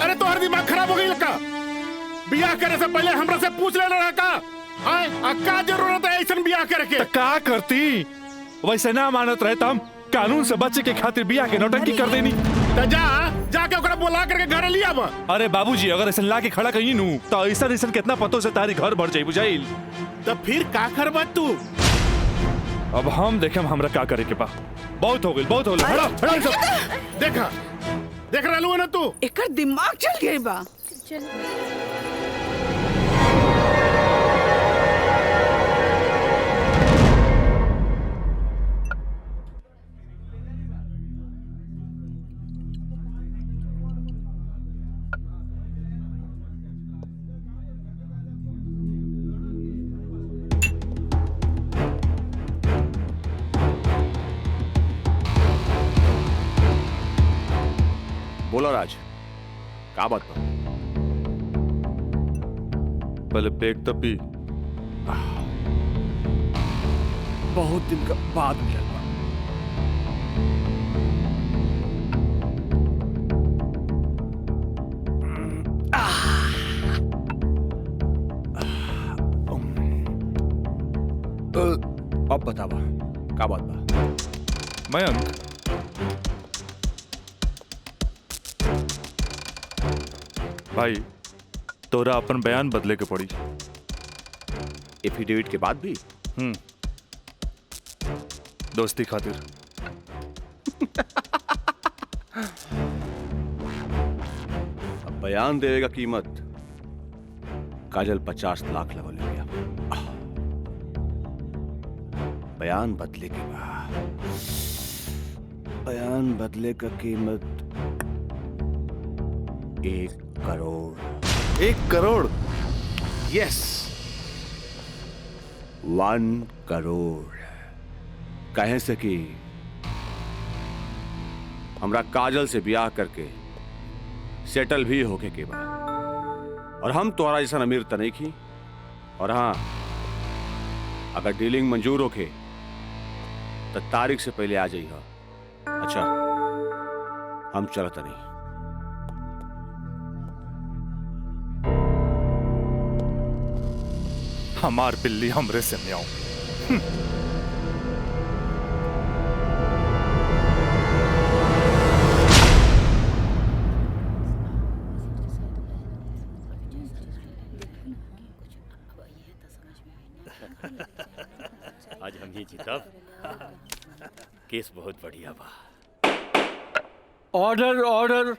अरे तो हर दिमाग खराब हो गई लड़का। बियाह करे से पहले हमरा से पूछ लेना रहा का? आए का जरूरत है ऐसा बियाह करे के? का करती वैसे ना मानत रहे हम कानून से बचे के खातिर बियाह के नौटंकी कर देनी। तो जाके ओकरा बुला करके घर लिया बा। अरे बाबूजी अगर ऐसा ला के खड़ा कहीं नू तो ऐसा कितना पतों से तारी घर भर जाई बुझाइल। तो फिर का करबा तू? अब हम देखें हमरा का करे के बा। बहुत हो गई बहुत हो गई। हड़ा सब देखा देख रहलू ना तू? एकर दिमाग चल गई बा। बोलो राज, का बात बा? पहले पेट तब भी बहुत दिन का बाद मिलल बा। अब बतावा का बात बा? मयंक भाई तोरा अपन बयान बदले के पड़ी। एफिडेविट के बाद भी? दोस्ती खातिर। अब बयान देवे का कीमत काजल 50 लाख लगो ले गया। बयान बदले के बाद बयान बदले का कीमत 1 करोड़। 1 करोड़? यस 1 करोड़। कहे से कि हमरा काजल से ब्याह करके सेटल भी होके के बाद, और हम तोहरा जैसा अमीर त नहीं की। और हाँ, अगर डीलिंग मंजूर होके तो तारीख से पहले आ जाइए। अच्छा हम चलत नहीं। हमार बिल्ली हमरे से म्याऊं। आज हम ही जीतब। केस बहुत बढ़िया बा। Order order.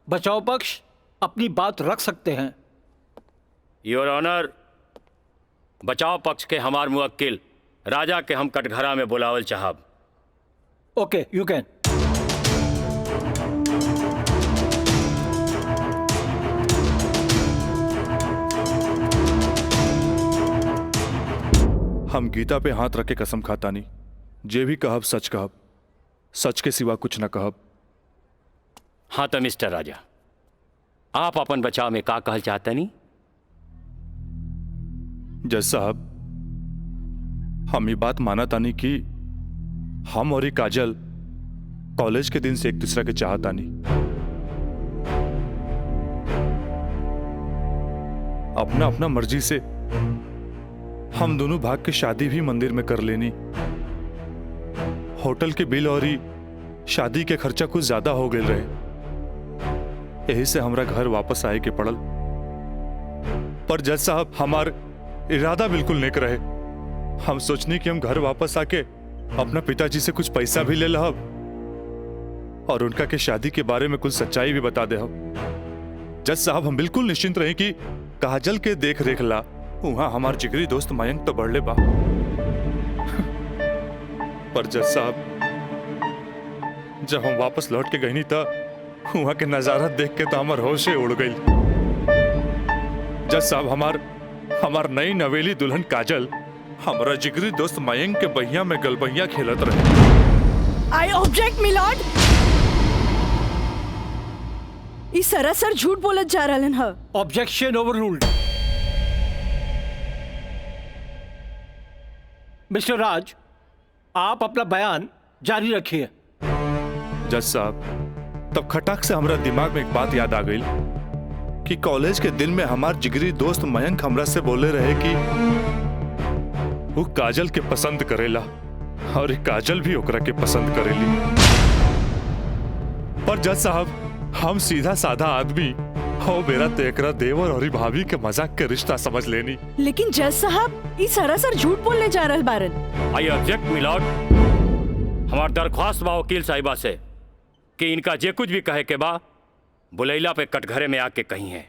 बचाव पक्ष अपनी बात रख सकते हैं। योर ऑनर, बचाव पक्ष के हमार मुवक्किल राजा के हम कटघरा में बुलावल चाहब। ओके यू कैन। हम गीता पे हाथ रख के कसम खाता नहीं, जे भी कहब सच कहब, सच के सिवा कुछ न कहब। हाँ तो मिस्टर राजा, आप अपन बचाव में का कहल चाहते नहीं? जज साहब, हम ये बात माना तानी कि हम और ये काजल कॉलेज के दिन से एक दूसरे के चाहता नहीं। अपना अपना मर्जी से हम दोनों भाग के शादी भी मंदिर में कर लेनी। होटल के बिल और ही शादी के खर्चा कुछ ज्यादा हो गए रहे, यही से हमरा घर वापस आए के पड़ल। पर जज साहब, हमार इरादा बिल्कुल नेक रहे। हम सोचनी कि हम घर वापस आके अपना पिताजी से कुछ पैसा भी ले लहब और उनका के शादी के बारे में कुछ सच्चाई भी बता दे। जज साहब, हम बिल्कुल निश्चिंत रहे कि काजल के देख रेख ला वहां हमार जिगरी दोस्त मयंक तो बढ़ले बा। पर जज साहब, जब हम वापस लौट के गईनी था वहां के नजारा देख के तो हमार होशे उड़ गई। जज साहब, हमार नई नवेली दुल्हन काजल हमारा जिगरी दोस्त मयंक के बहिया में गलबहिया खेलत रहे। I object milord. ई सरासर झूठ बोलत जा रहलन ह। Objection overruled. मिस्टर राज, आप अपना बयान जारी रखिए। जज साहब, तब खटाक से हमरा दिमाग में एक बात याद आ गई कि कॉलेज के दिन में हमार जिगरी दोस्त मयंक हमरा से बोले रहे कि वो काजल के पसंद करेला और काजल भी ओकरा के पसंद करेली। पर जज साहब हम सीधा साधा आदमी हो मेरा तेकरा देवर और भाभी के मजाक के रिश्ता समझ लेनी। लेकिन जज साहब इस सरासर झूठ बोलने जा रहल बारन। I object milord. हमार दरख्वास्त बा वकील साहिबा से कि इनका जे कुछ भी कहे के बा बुलैला पे कटघरे में आके कही है।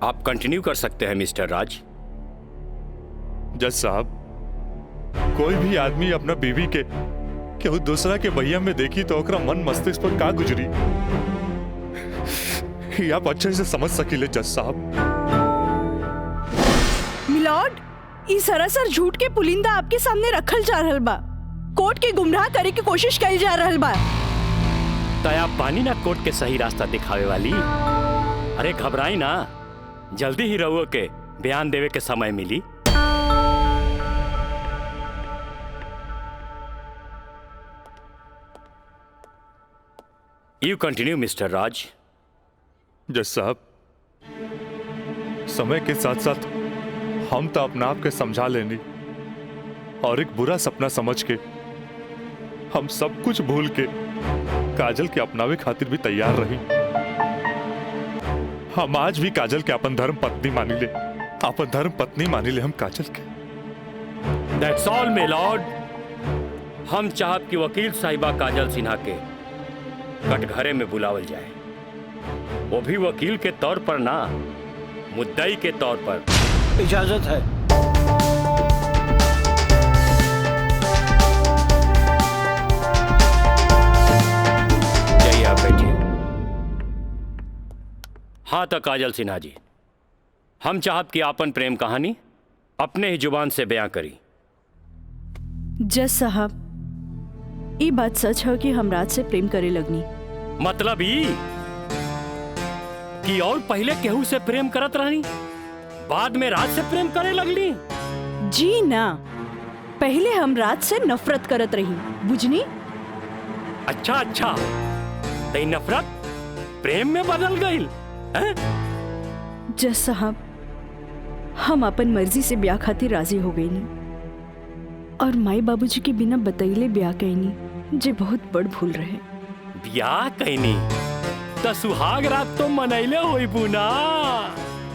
आप कंटिन्यू कर सकते हैं मिस्टर राज। जज साहब कोई भी आदमी अपना बीवी के केहू दूसरा के भैया में देखी तो ओकरा मन मस्तिष्क पर का गुजरी ये आप अच्छे से समझ सकीले जज साहब। मिलॉर्ड ई सरासर झूठ के पुलिंदा आपके सामने रखल जा रहल बा। कोर्ट के गुमराह करे की कोशिश करी जा रहल बा। तया पानी ना कोर्ट के सही रास्ता दिखावे वाली। अरे घबराई ना, जल्दी ही रहुओ के बयान देवे के समय मिली। यू कंटिन्यू मिस्टर राज। जज साहब समय के साथ साथ हम तो अपना आप के समझा लेनी और एक बुरा सपना समझ के हम सब कुछ भूल के काजल के अपनावे खातिर भी तैयार रही। हम आज भी काजल के अपन धर्म पत्नी मानी ले, अपन धर्म पत्नी मानी ले हम काजल के। That's all, my lord। हम चाहब कि वकील साहिबा काजल सिन्हा के कटघरे में बुलावल जाए, वो भी वकील के तौर पर ना, मुद्दई के तौर पर। इजाजत है। जाइए आप बैठिए। हाँ तो काजल सिन्हा जी, हम चाहब कि आपन प्रेम कहानी अपने ही जुबान से बयां करी। जज साहब ये बात सच है कि हम राज से प्रेम करे लगनी। मतलब ई कि और पहले केहू से प्रेम करत रहनी, बाद में राज से प्रेम करे लगली? जी ना, पहले हम राज से नफरत करत रही, बुझनी? अच्छा अच्छा, तो नफरत प्रेम में बदल गई? जज साहब हम अपन मर्जी से ब्याह खातिर राजी हो गई नी और माई बाबूजी के बिना बतैले ब्याह कैनी, जे बहुत बड़ भूल रहे। ब्याह कैनी तो सुहाग रात तो मनैले होई बुना।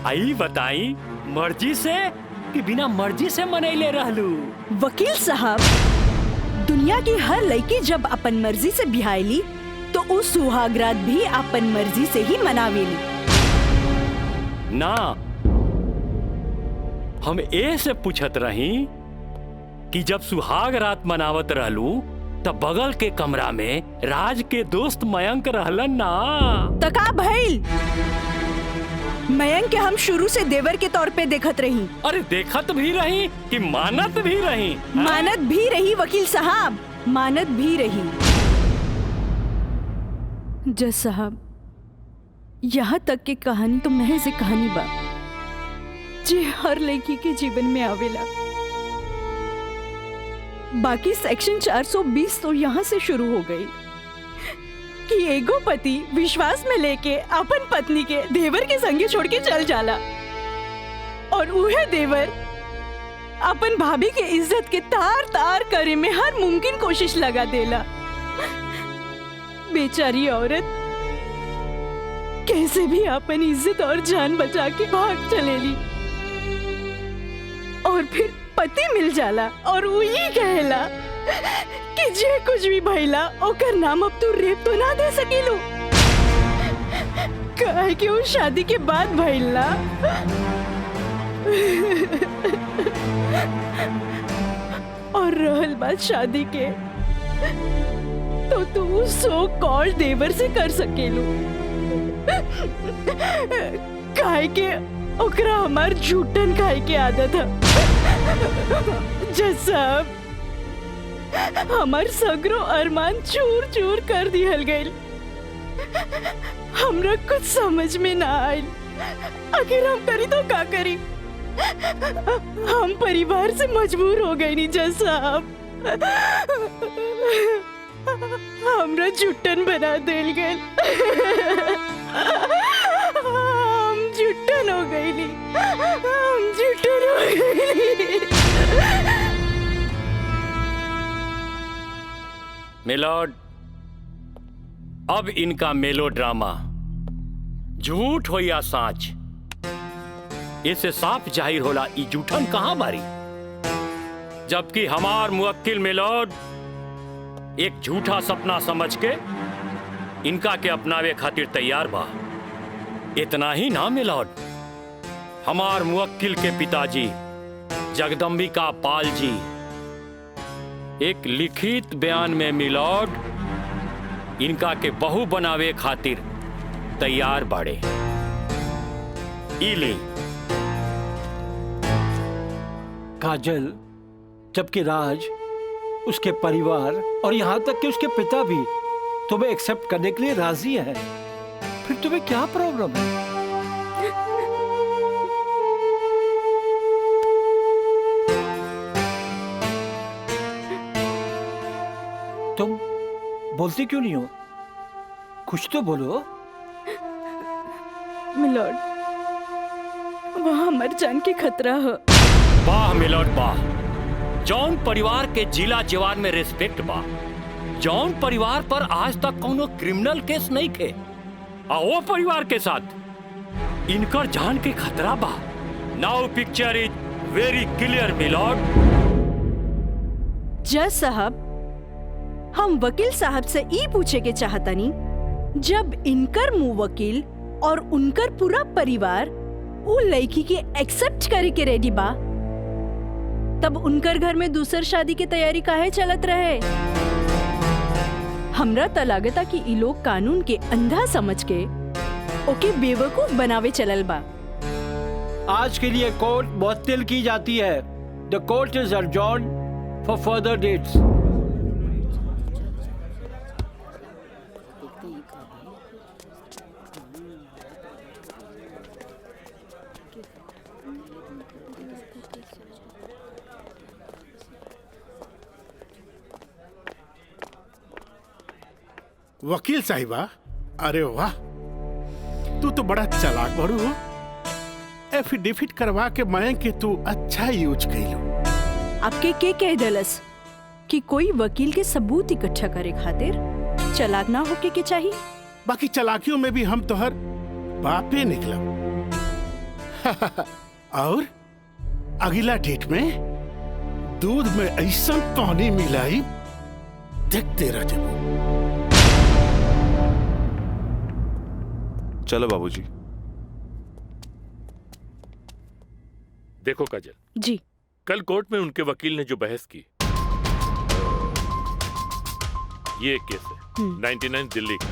आई बताई, मर्जी से कि बिना मर्जी से मनैले रहलू? वकील साहब दुनिया की हर लड़की जब अपन मर्जी से बिहाईली तो उस सुहाग रात भी अपन मर्जी से ही मनावेली ना। हम ए से पूछत रही कि जब सुहाग रात मनावत रहलू तब बगल के कमरा में राज के दोस्त मयंक रहलन ना। तका भइल, मयंक के हम शुरू से देवर के तौर पे देखत रही। अरे देखत भी रही कि मानत भी रही? मानत भी रही वकील साहब, मानत भी रही। जज साहब यहाँ तक की कहानी तो महज एक कहानी बा जे हर लड़की के जीवन में आवेला। बाकी सेक्शन 420 तो यहाँ से शुरू हो गई कि एगो पति विश्वास में लेके अपन पत्नी के देवर के संगे छोड़ के चल जाला और उहे देवर अपन भाभी के इज्जत के तार तार करे में हर मुमकिन कोशिश लगा देला। बेचारी औरत कैसे भी अपन इज्जत और जान बचा के भाग चलेली और फिर पति मिल जाला और वही कहला कि जे कुछ भी भइला ओकर नाम अब तू रेप तो ना दे सकीलू, काहे कि वो शादी के बाद भइला। और रहल बात शादी के तो तू सो कॉल देवर से कर सकेलू, काहे के ओकरा हमार झूठन खाए के आदत है। जज साहब हमार सगरो अरमान चूर चूर कर दिहल गइल। हमरा कुछ समझ में ना आइल, आखिर हम करी तो का करी। हम परिवार से मजबूर हो गए नी जज साहब। हमरा जुट्टन बना देल गए। हम जुट्टन हो गई। हम जुट्टन हो गई। मिलॉर्ड, अब इनका मेलोड्रामा झूठ हो या साच, इससे साफ जाहिर होला ई जूठन कहां बारी। जबकि हमार मुवक्किल मिलॉर्ड एक झूठा सपना समझ के इनका के अपनावे खातिर तैयार बा। इतना ही ना मिलॉर्ड, हमार मुवक्किल के पिताजी जगदम्बिका पाल जी एक लिखित बयान में मिलॉर्ड इनका के बहू बनावे खातिर तैयार बाड़े। इली काजल, जबकि राज, उसके परिवार और यहाँ तक कि उसके पिता भी तुम्हें एक्सेप्ट करने के लिए राजी है, फिर तुम्हें क्या प्रॉब्लम है? तुम बोलती क्यों नहीं हो? कुछ तो बोलो। मिलॉर्ड, वहाँ मर जान के खतरा है। वाह मिलॉर्ड वाह, जौन परिवार के जिला जवार में रिस्पेक्ट बा, जौन परिवार पर आज तक कोनो क्रिमिनल केस नहीं थे, आ वो परिवार के साथ इनकर जान के खतरा बा। Now picture is very clear milord. जज साहब, हम वकील साहब से ई पूछे के चाहतनी, जब इनकर मुंह वकील और उनकर पूरा परिवार वो लड़की के एक्सेप्ट करे के रेडी बा, तब उनकर घर में दूसर शादी की तैयारी काहे चलत रहे? हमरा त लागता कि ई लोग कानून के अंधा समझ के ओके बेवकूफ बनावे चलल बा। आज के लिए कोर्ट मुअत्तल की जाती है। The court is adjourned for further dates. वकील साहिबा, अरे वाह, तू तो बड़ा चालाक बड़ू हो। एफिडेविट करवा के मैं कि तू अच्छा यूज कैलू। आपके के कह दलस कि कोई वकील के सबूत इकट्ठा करे खातिर चालाक ना होके के चाहिए? बाकी चालाकियों में भी हम तो हर बापे निकलब। और अगला डेट में दूध में ऐसा पानी मिलाई, देखते रह जाओ। चलो बाबूजी। देखो काजल जी, कल कोर्ट में उनके वकील ने जो बहस की, ये एक केस है 99 दिल्ली का।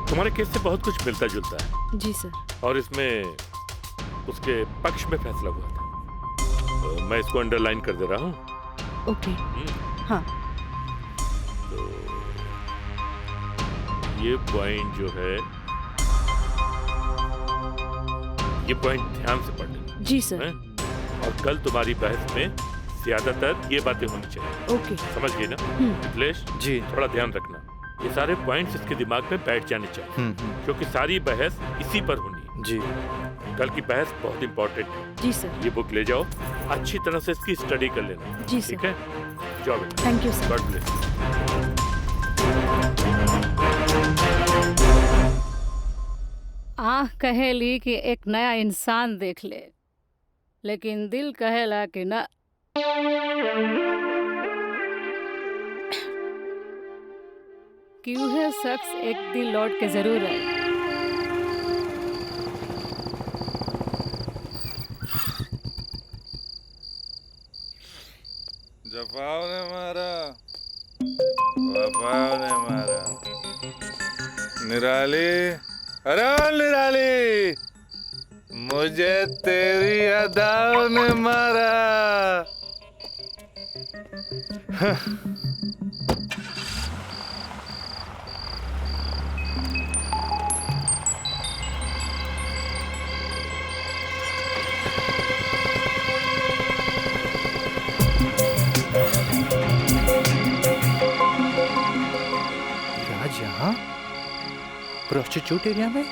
तुम्हारे केस से बहुत कुछ मिलता जुलता है। जी सर। और इसमें उसके पक्ष में फैसला हुआ था। तो मैं इसको अंडरलाइन कर दे रहा हूँ। ओके। हाँ। तो ये पॉइंट जो है, ये पॉइंट ध्यान से पढ़ लेना। जी सर। और कल तुम्हारी बहस में ज्यादातर ये बातें होनी चाहिए। ओके। समझ गई ना मिथिलेश? जी। थोड़ा ध्यान रखना, ये सारे पॉइंट्स इसके दिमाग में बैठ जाने चाहिए, क्योंकि सारी बहस इसी पर होनी है। जी। कल की बहस बहुत इंपॉर्टेंट है। जी सर। ये बुक ले जाओ, अच्छी तरह से इसकी स्टडी कर लेना। जी सर। ठीक है, जाओ बेटा। Thank you sir. God bless. आँख कहेली कि एक नया इंसान देख ले, लेकिन दिल कहेला कि ना। कि वह शख्स एक दिन लौट के जरूर आए। जफाव ने मारा, वफाव ने मारा। निराली, अरे निराली, मुझे तेरी अदाओं ने मारा। प्रोस्टिट्यूट एरिया में?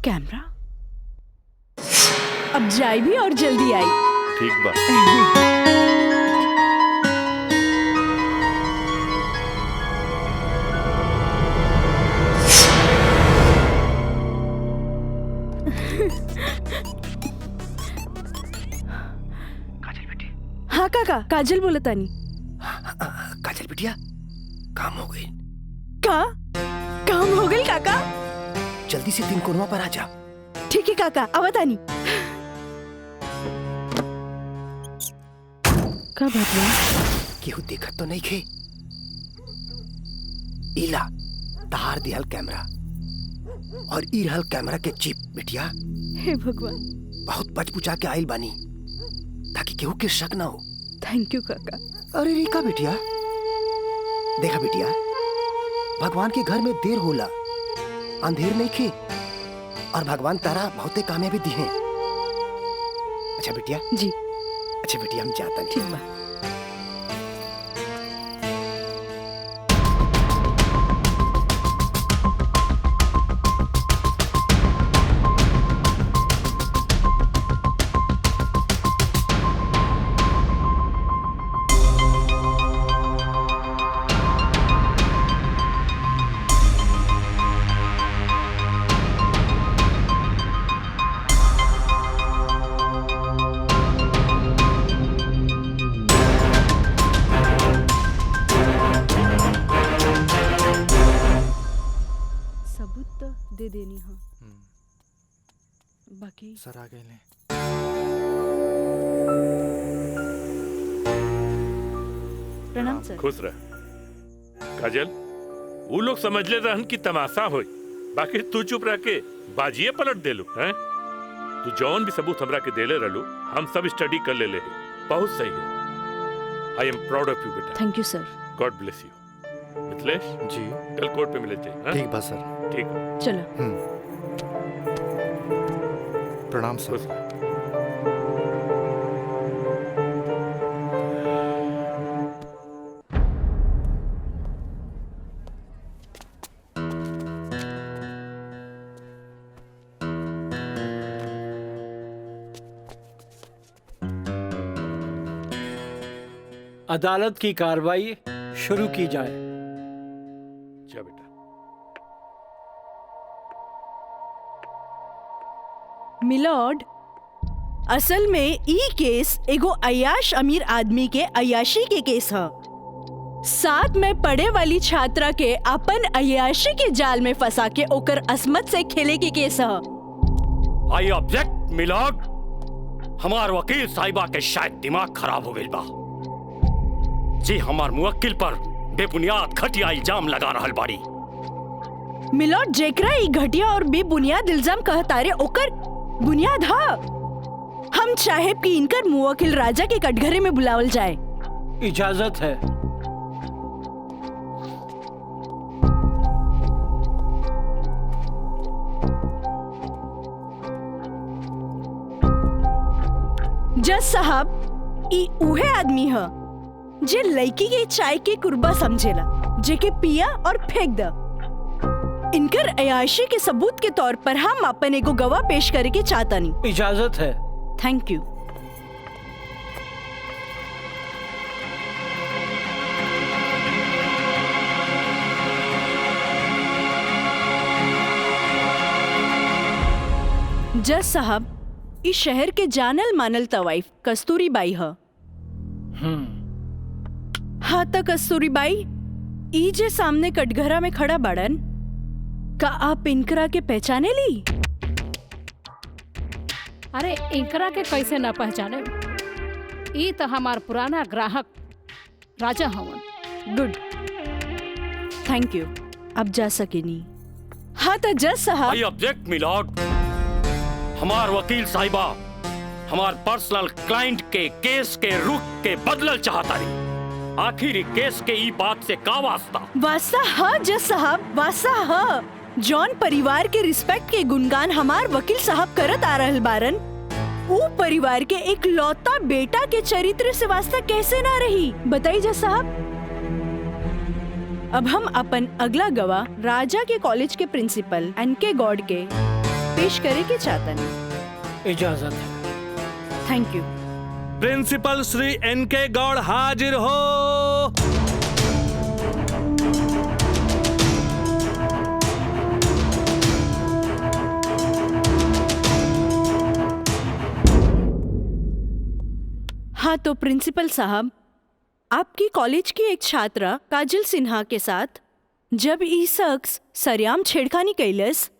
कैमरा अब जाए भी और जल्दी आई। ठीक बा। हाँ काका, काजल बोला तानी। काजल बिटिया काम हो गई। काम हो गई काका? जल्दी से 3 कोनवा पर आ जा। ठीक है काका, आवतानी। का बात है? केहू देखत तो नहीं खे। इला तार दिहल कैमरा और ई रहल कैमरा के चिप बिटिया। हे भगवान, बहुत बच बुचा के आइल बानी ताकि केहू के शक ना हो। थैंक यू काका। अरे रिका बिटिया, देखा बिटिया, भगवान के घर में देर होला, अंधेर नहीं खे, और भगवान तारा बहुते कामयाबी दी हैं। अच्छा बिटिया जी। अच्छा बिटिया, हम जाता नहीं। ठीक बा। दे देनी। हाँ बाकी सर आ गए ले। प्रणाम सर। खुश रह काजल। वो लोग समझ ले रहन की तमाशा होई, बाकी तू चुप रह के बाजिए पलट दे लो हैं। तू जौन भी सबूत हमरा के देले रहलू, हम सब स्टडी कर ले बहुत सही है। I am proud of you बेटा। Thank you sir. God bless you. Mithilesh ji, कल कोर्ट पे मिले थे। ठीक बा सर। ठीक है, चलो। प्रणाम सर। अदालत की कार्रवाई शुरू की जाए। जा बेटा। मिलॉर्ड, असल में ई केस एगो अय्याश अमीर आदमी के अय्याशी के केस है। साथ में पढ़े वाली छात्रा के अपन अय्याशी के जाल में फंसा के ओकर असमत से खेले के केस है। I object milord. हमार वकील साहिबा के शायद दिमाग खराब हो गई बा जी। हमार मुवक्किल पर बेबुनियाद घटिया इल्जाम लगा रहल बाड़ी। मिलॉर्ड, जेकरा ई घटिया और बेबुनियाद इल्जाम कहतारे ओकर बुनियाद है। हम चाहे कि इनकर मुवक्किल राजा के कटघरे में बुलावल जाए। इजाजत है। जज साहब, ई उहे आदमी ह जे लड़की के चाय के कुर्बा समझेला, जे के पिया और फेंक द। इनकर अयाशी के सबूत के तौर पर हम अपन एगो गवाह पेश करे के चाहतानी। इजाजत है। Thank you. जज साहब, इस शहर के जानल मानल तवाइफ कस्तूरी बाई ह। हाँ तो कस्तूरी बाई, ई जे सामने कटघरा में खड़ा बाड़न, का आप इनकरा के पहचाने ली? अरे इनकरा के कैसे ना पहचाने? ई तो हमार पुराना ग्राहक राजा हवन। Good, thank you. अब जा सकेनी। हाँ तो जज साहब। I object milord. हमार वकील साहिबा हमार पर्सनल क्लाइंट के केस के रुख के बदलल चाहता रही। आखिर केस के ई बात से का वास्ता? वास्ता हाँ जज साहब, वास्ता हाँ। जॉन परिवार के रिस्पेक्ट के गुणगान हमार वकील साहब करत आ रहल बारन, वो परिवार के एक लौता बेटा के चरित्र से वास्ता कैसे ना रही? बताइए जज साहब। अब हम अपन अगला गवाह राजा के कॉलेज के प्रिंसिपल एनके गॉड के पेश करे के चाहतनी। इजाजत है। Thank you. प्रिंसिपल श्री एनके गौड़ हाजिर हो। हाँ तो प्रिंसिपल साहब, आपकी कॉलेज की एक छात्रा काजल सिन्हा के साथ जब ई शख्स सरेआम छेड़खानी कैलस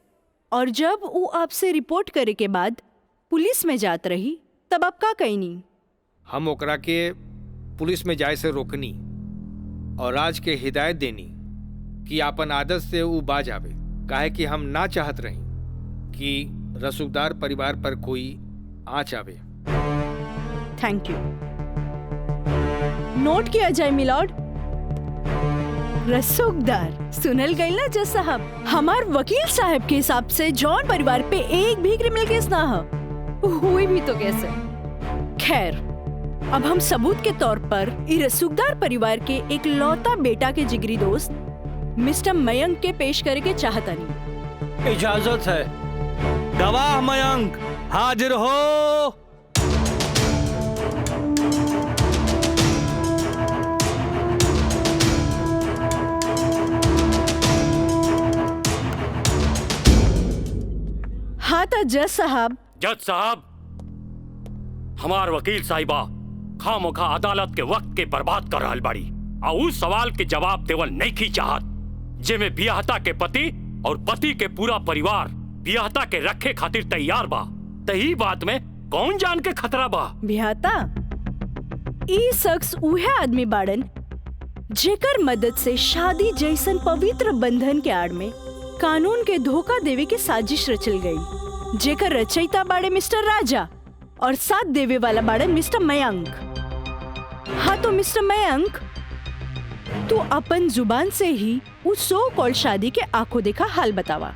और जब वो आपसे रिपोर्ट करे के बाद पुलिस में जात रही, तब आप का कहनी? हम ओकरा के पुलिस में जाए से रोकनी और राज के हिदायत देनी कि आपन आदत से वो बाज आवे, काहे कि हम ना चाहत रही कि रसूखदार परिवार पर कोई आँच आवे। Thank you. नोट किया जाए मिलॉर्ड। रसूखदार सुनल गई ना जज साहब? हमार वकील साहब के हिसाब से जॉन परिवार पे एक भी क्रिमिनल केस ना हो, हुई भी तो कैसे? खैर, अब हम सबूत के तौर पर इस रसूखदार परिवार के एक लौता बेटा के जिगरी दोस्त मिस्टर मयंक के पेश करे के चाहता नहीं। इजाजत है। गवाह मयंक हाजिर हो। हाँ तो जज साहब। जज साहब, हमार वकील साहिबा खामोखा अदालत के वक्त के बर्बाद कर रहल बाड़ी और उस सवाल के जवाब देवल नहीं की चाहत जेमे बियाहता के पति और पति के पूरा परिवार बियाहता के रखे खातिर तैयार बा। तही बात में कौन जान के खतरा बा? बियाहता ई शख्स उहे आदमी बाड़न जेकर मदद से शादी जैसन पवित्र बंधन के आड़ में कानून के धोखा देवे के साजिश रचल गई, जेकर रचयिता बाड़े मिस्टर राजा और साथ देवे वाला बाड़न मिस्टर मयंक। हाँ तो मिस्टर मयंक, तू अपन जुबान से ही उस सो कॉल शादी के आंखों देखा हाल बतावा।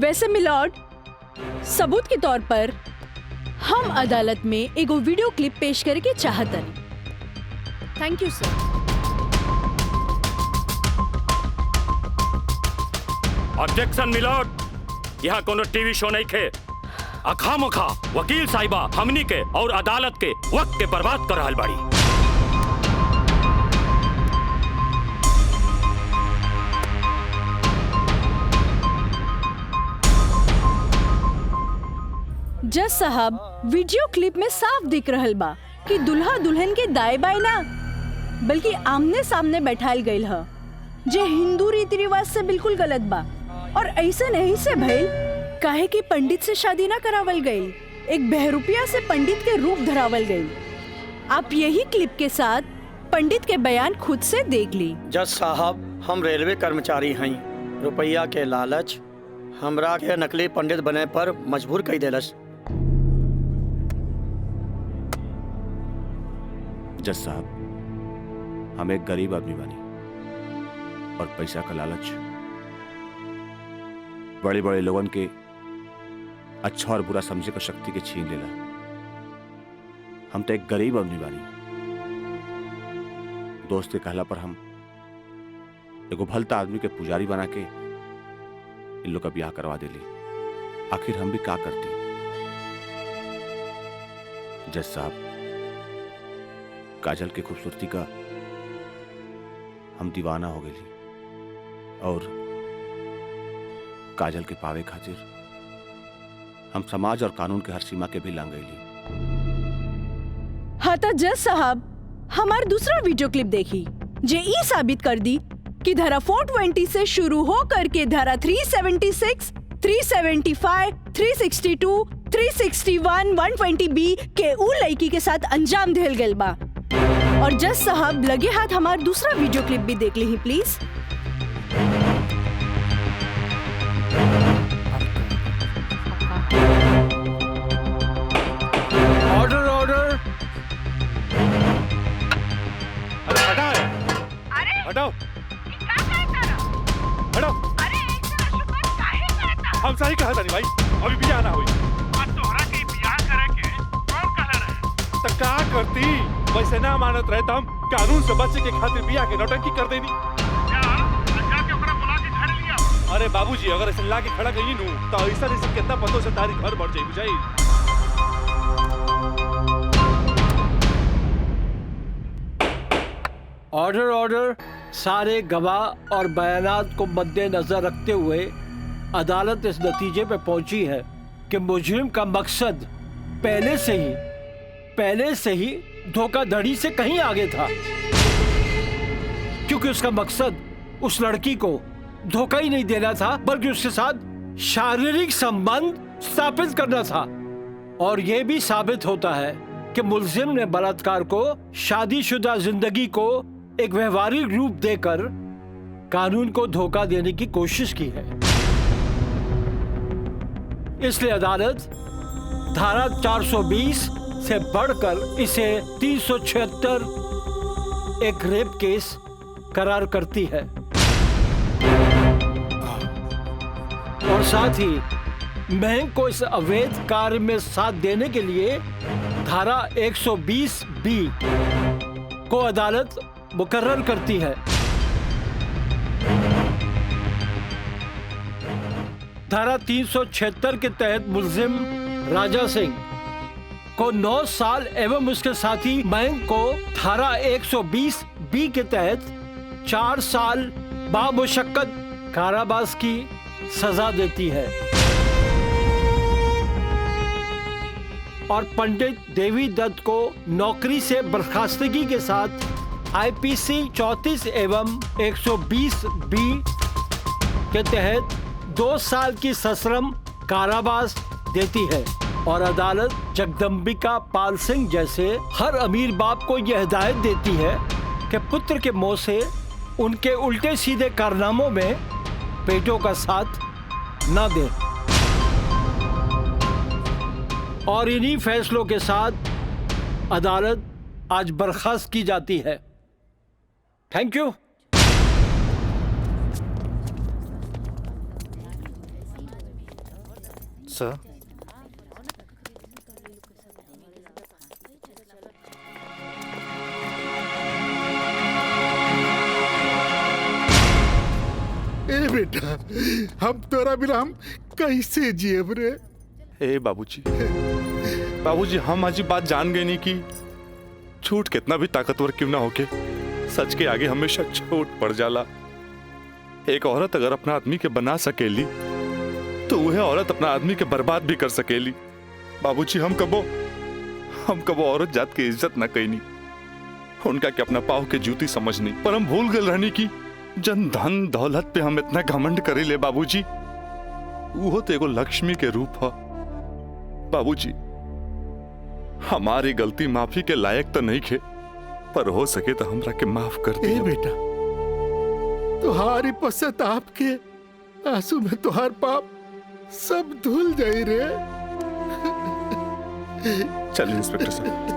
वैसे मिलॉर्ड, सबूत के तौर पर हम अदालत में एगो वीडियो क्लिप पेश करे के चाहतन। Thank you sir. Objection milord, यहाँ कोनो टीवी शो नहीं खे। अखामोखा वकील साहिबा हमनी के और अदालत के वक्त के बर्बाद कर रहल बाड़ी। जज साहब, वीडियो क्लिप में साफ दिख रहल बा कि दुल्हा दुल्हन के दाएं बाएं ना बल्कि आमने सामने बैठाल गईल ह, जे हिंदू रीति रिवाज से बिल्कुल गलत बा। और ऐसे नहीं से भइल काहे कि पंडित से शादी ना करावल गई, एक बहरूपिया से पंडित के रूप धरावल गई। आप यही क्लिप के साथ पंडित के बयान खुद से देख ली। जज साहब, हम रेलवे कर्मचारी हई, रुपया के लालच हमरा के नकली पंडित बने पर मजबूर कई देलस। जज साहब, हम एक गरीब आदमी बानी और पैसा का लालच बड़े बड़े लोगन के अच्छा और बुरा समझे का शक्ति के छीन लेला। हम तो एक गरीब आदमी बानी। दोस्त के कहला पर हम एगो भलता आदमी के पुजारी बना के इन लोग का ब्याह करवा देली। आखिर हम भी क्या करती? जज साहब, काजल की खूबसूरती का हम दीवाना हो गई और काजल के पावे खातिर हम समाज और कानून के हर सीमा के भी लांग गईली। हाँ तो जज साहब, हमार दूसरा वीडियो क्लिप देखी जे ई साबित कर दी कि धारा 420 से शुरू हो करके धारा 376, 375, 362, 361, 120B के उ लड़की के साथ अंजाम देल गेल बा। और जज साहब लगे हाथ हमार दूसरा वीडियो क्लिप भी देख ली प्लीज। Order order. हटाओ हटाओ। हम सही कहा था नहीं भाई, अभी बियाह ना हुई। तोहरा के बियाह करे के कौन कहले रहे? तो का करती? वैसे ना मानत रहे तो हम कानून से बचे के खातिर बियाह के नौटंकी कर देनी। जाके ओकरा बुला के घर लिया। अरे बाबूजी, अगर ऐसे ला के खड़ा गई नू तो ऐसा नहीं कितना पतों से तारी घर बढ़ जाई बुझाई। Order order. सारे गवाह और बयानात को मद्देनजर रखते हुए अदालत इस नतीजे पे पहुंची है कि मुजरिम का मकसद पहले से ही धोखाधड़ी से कहीं आगे था, क्योंकि उसका मकसद उस लड़की को धोखा ही नहीं देना था बल्कि उसके साथ शारीरिक संबंध स्थापित करना था। और यह भी साबित होता है कि मुलजिम ने बलात्कार को शादीशुदा जिंदगी को एक व्यवहारिक रूप देकर कानून को धोखा देने की कोशिश की है। इसलिए अदालत धारा 420 से बढ़कर इसे 376 एक रेप केस करार करती है और साथ ही महंग को इस अवैध कार्य में साथ देने के लिए धारा 120B को अदालत मुकर्रर करती है। धारा 376 के तहत मुलजिम राजा सिंह को 9 साल एवं उसके साथी मयंक को धारा 120B के तहत 4 साल बामुशक्कत कारावास की सजा देती है और पंडित देवी दत्त को नौकरी से बर्खास्तगी के साथ IPC 34 एवं 120B के तहत 2 साल की सश्रम कारावास देती है। और अदालत जगदम्बिका पाल सिंह जैसे हर अमीर बाप को यह हिदायत देती है कि पुत्र के मुंह से उनके उल्टे सीधे कारनामों में बेटों का साथ न दें। और इन्हीं फैसलों के साथ अदालत आज बर्खास्त की जाती है। Thank you. सर, ए बेटा, हम तोरा बिना हम कैसे जियब रे? ए बाबूजी, हम आज बात जान गए नहीं कि झूठ कितना भी ताकतवर क्यों ना होके सच के आगे हमेशा छोट पड़ जाला। एक औरत अगर अपना आदमी के बना सकेली तो वह औरत अपना आदमी के बर्बाद भी कर सकेली। बाबूजी, हम कबो औरत जात की इज्जत न कईनी, उनका के अपना पाव के जूती समझनी, पर हम भूल गए रहनी की जन धन दौलत पे हम इतना घमंड करे ले। बाबूजी, वो तो एगो लक्ष्मी के रूप है। बाबूजी, हमारी गलती माफी के लायक तो नहीं खे, पर हो सके तो हमरा के माफ कर दिए। बेटा, तुम्हारी पश्चाताप के आंसू में तुम्हार पाप सब धुल जाई रे। चल इंस्पेक्टर साहब।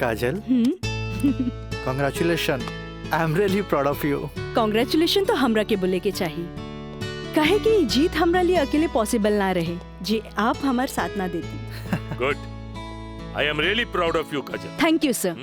Kajal, congratulation, I am really proud of you. Congratulation तो हमरा के बोले के चाहिए, काहे कि जीत हमरा लिए अकेले पॉसिबल ना रहे जी आप हमार साथ ना देती। Good, I am really proud of you Kajal. Thank you sir.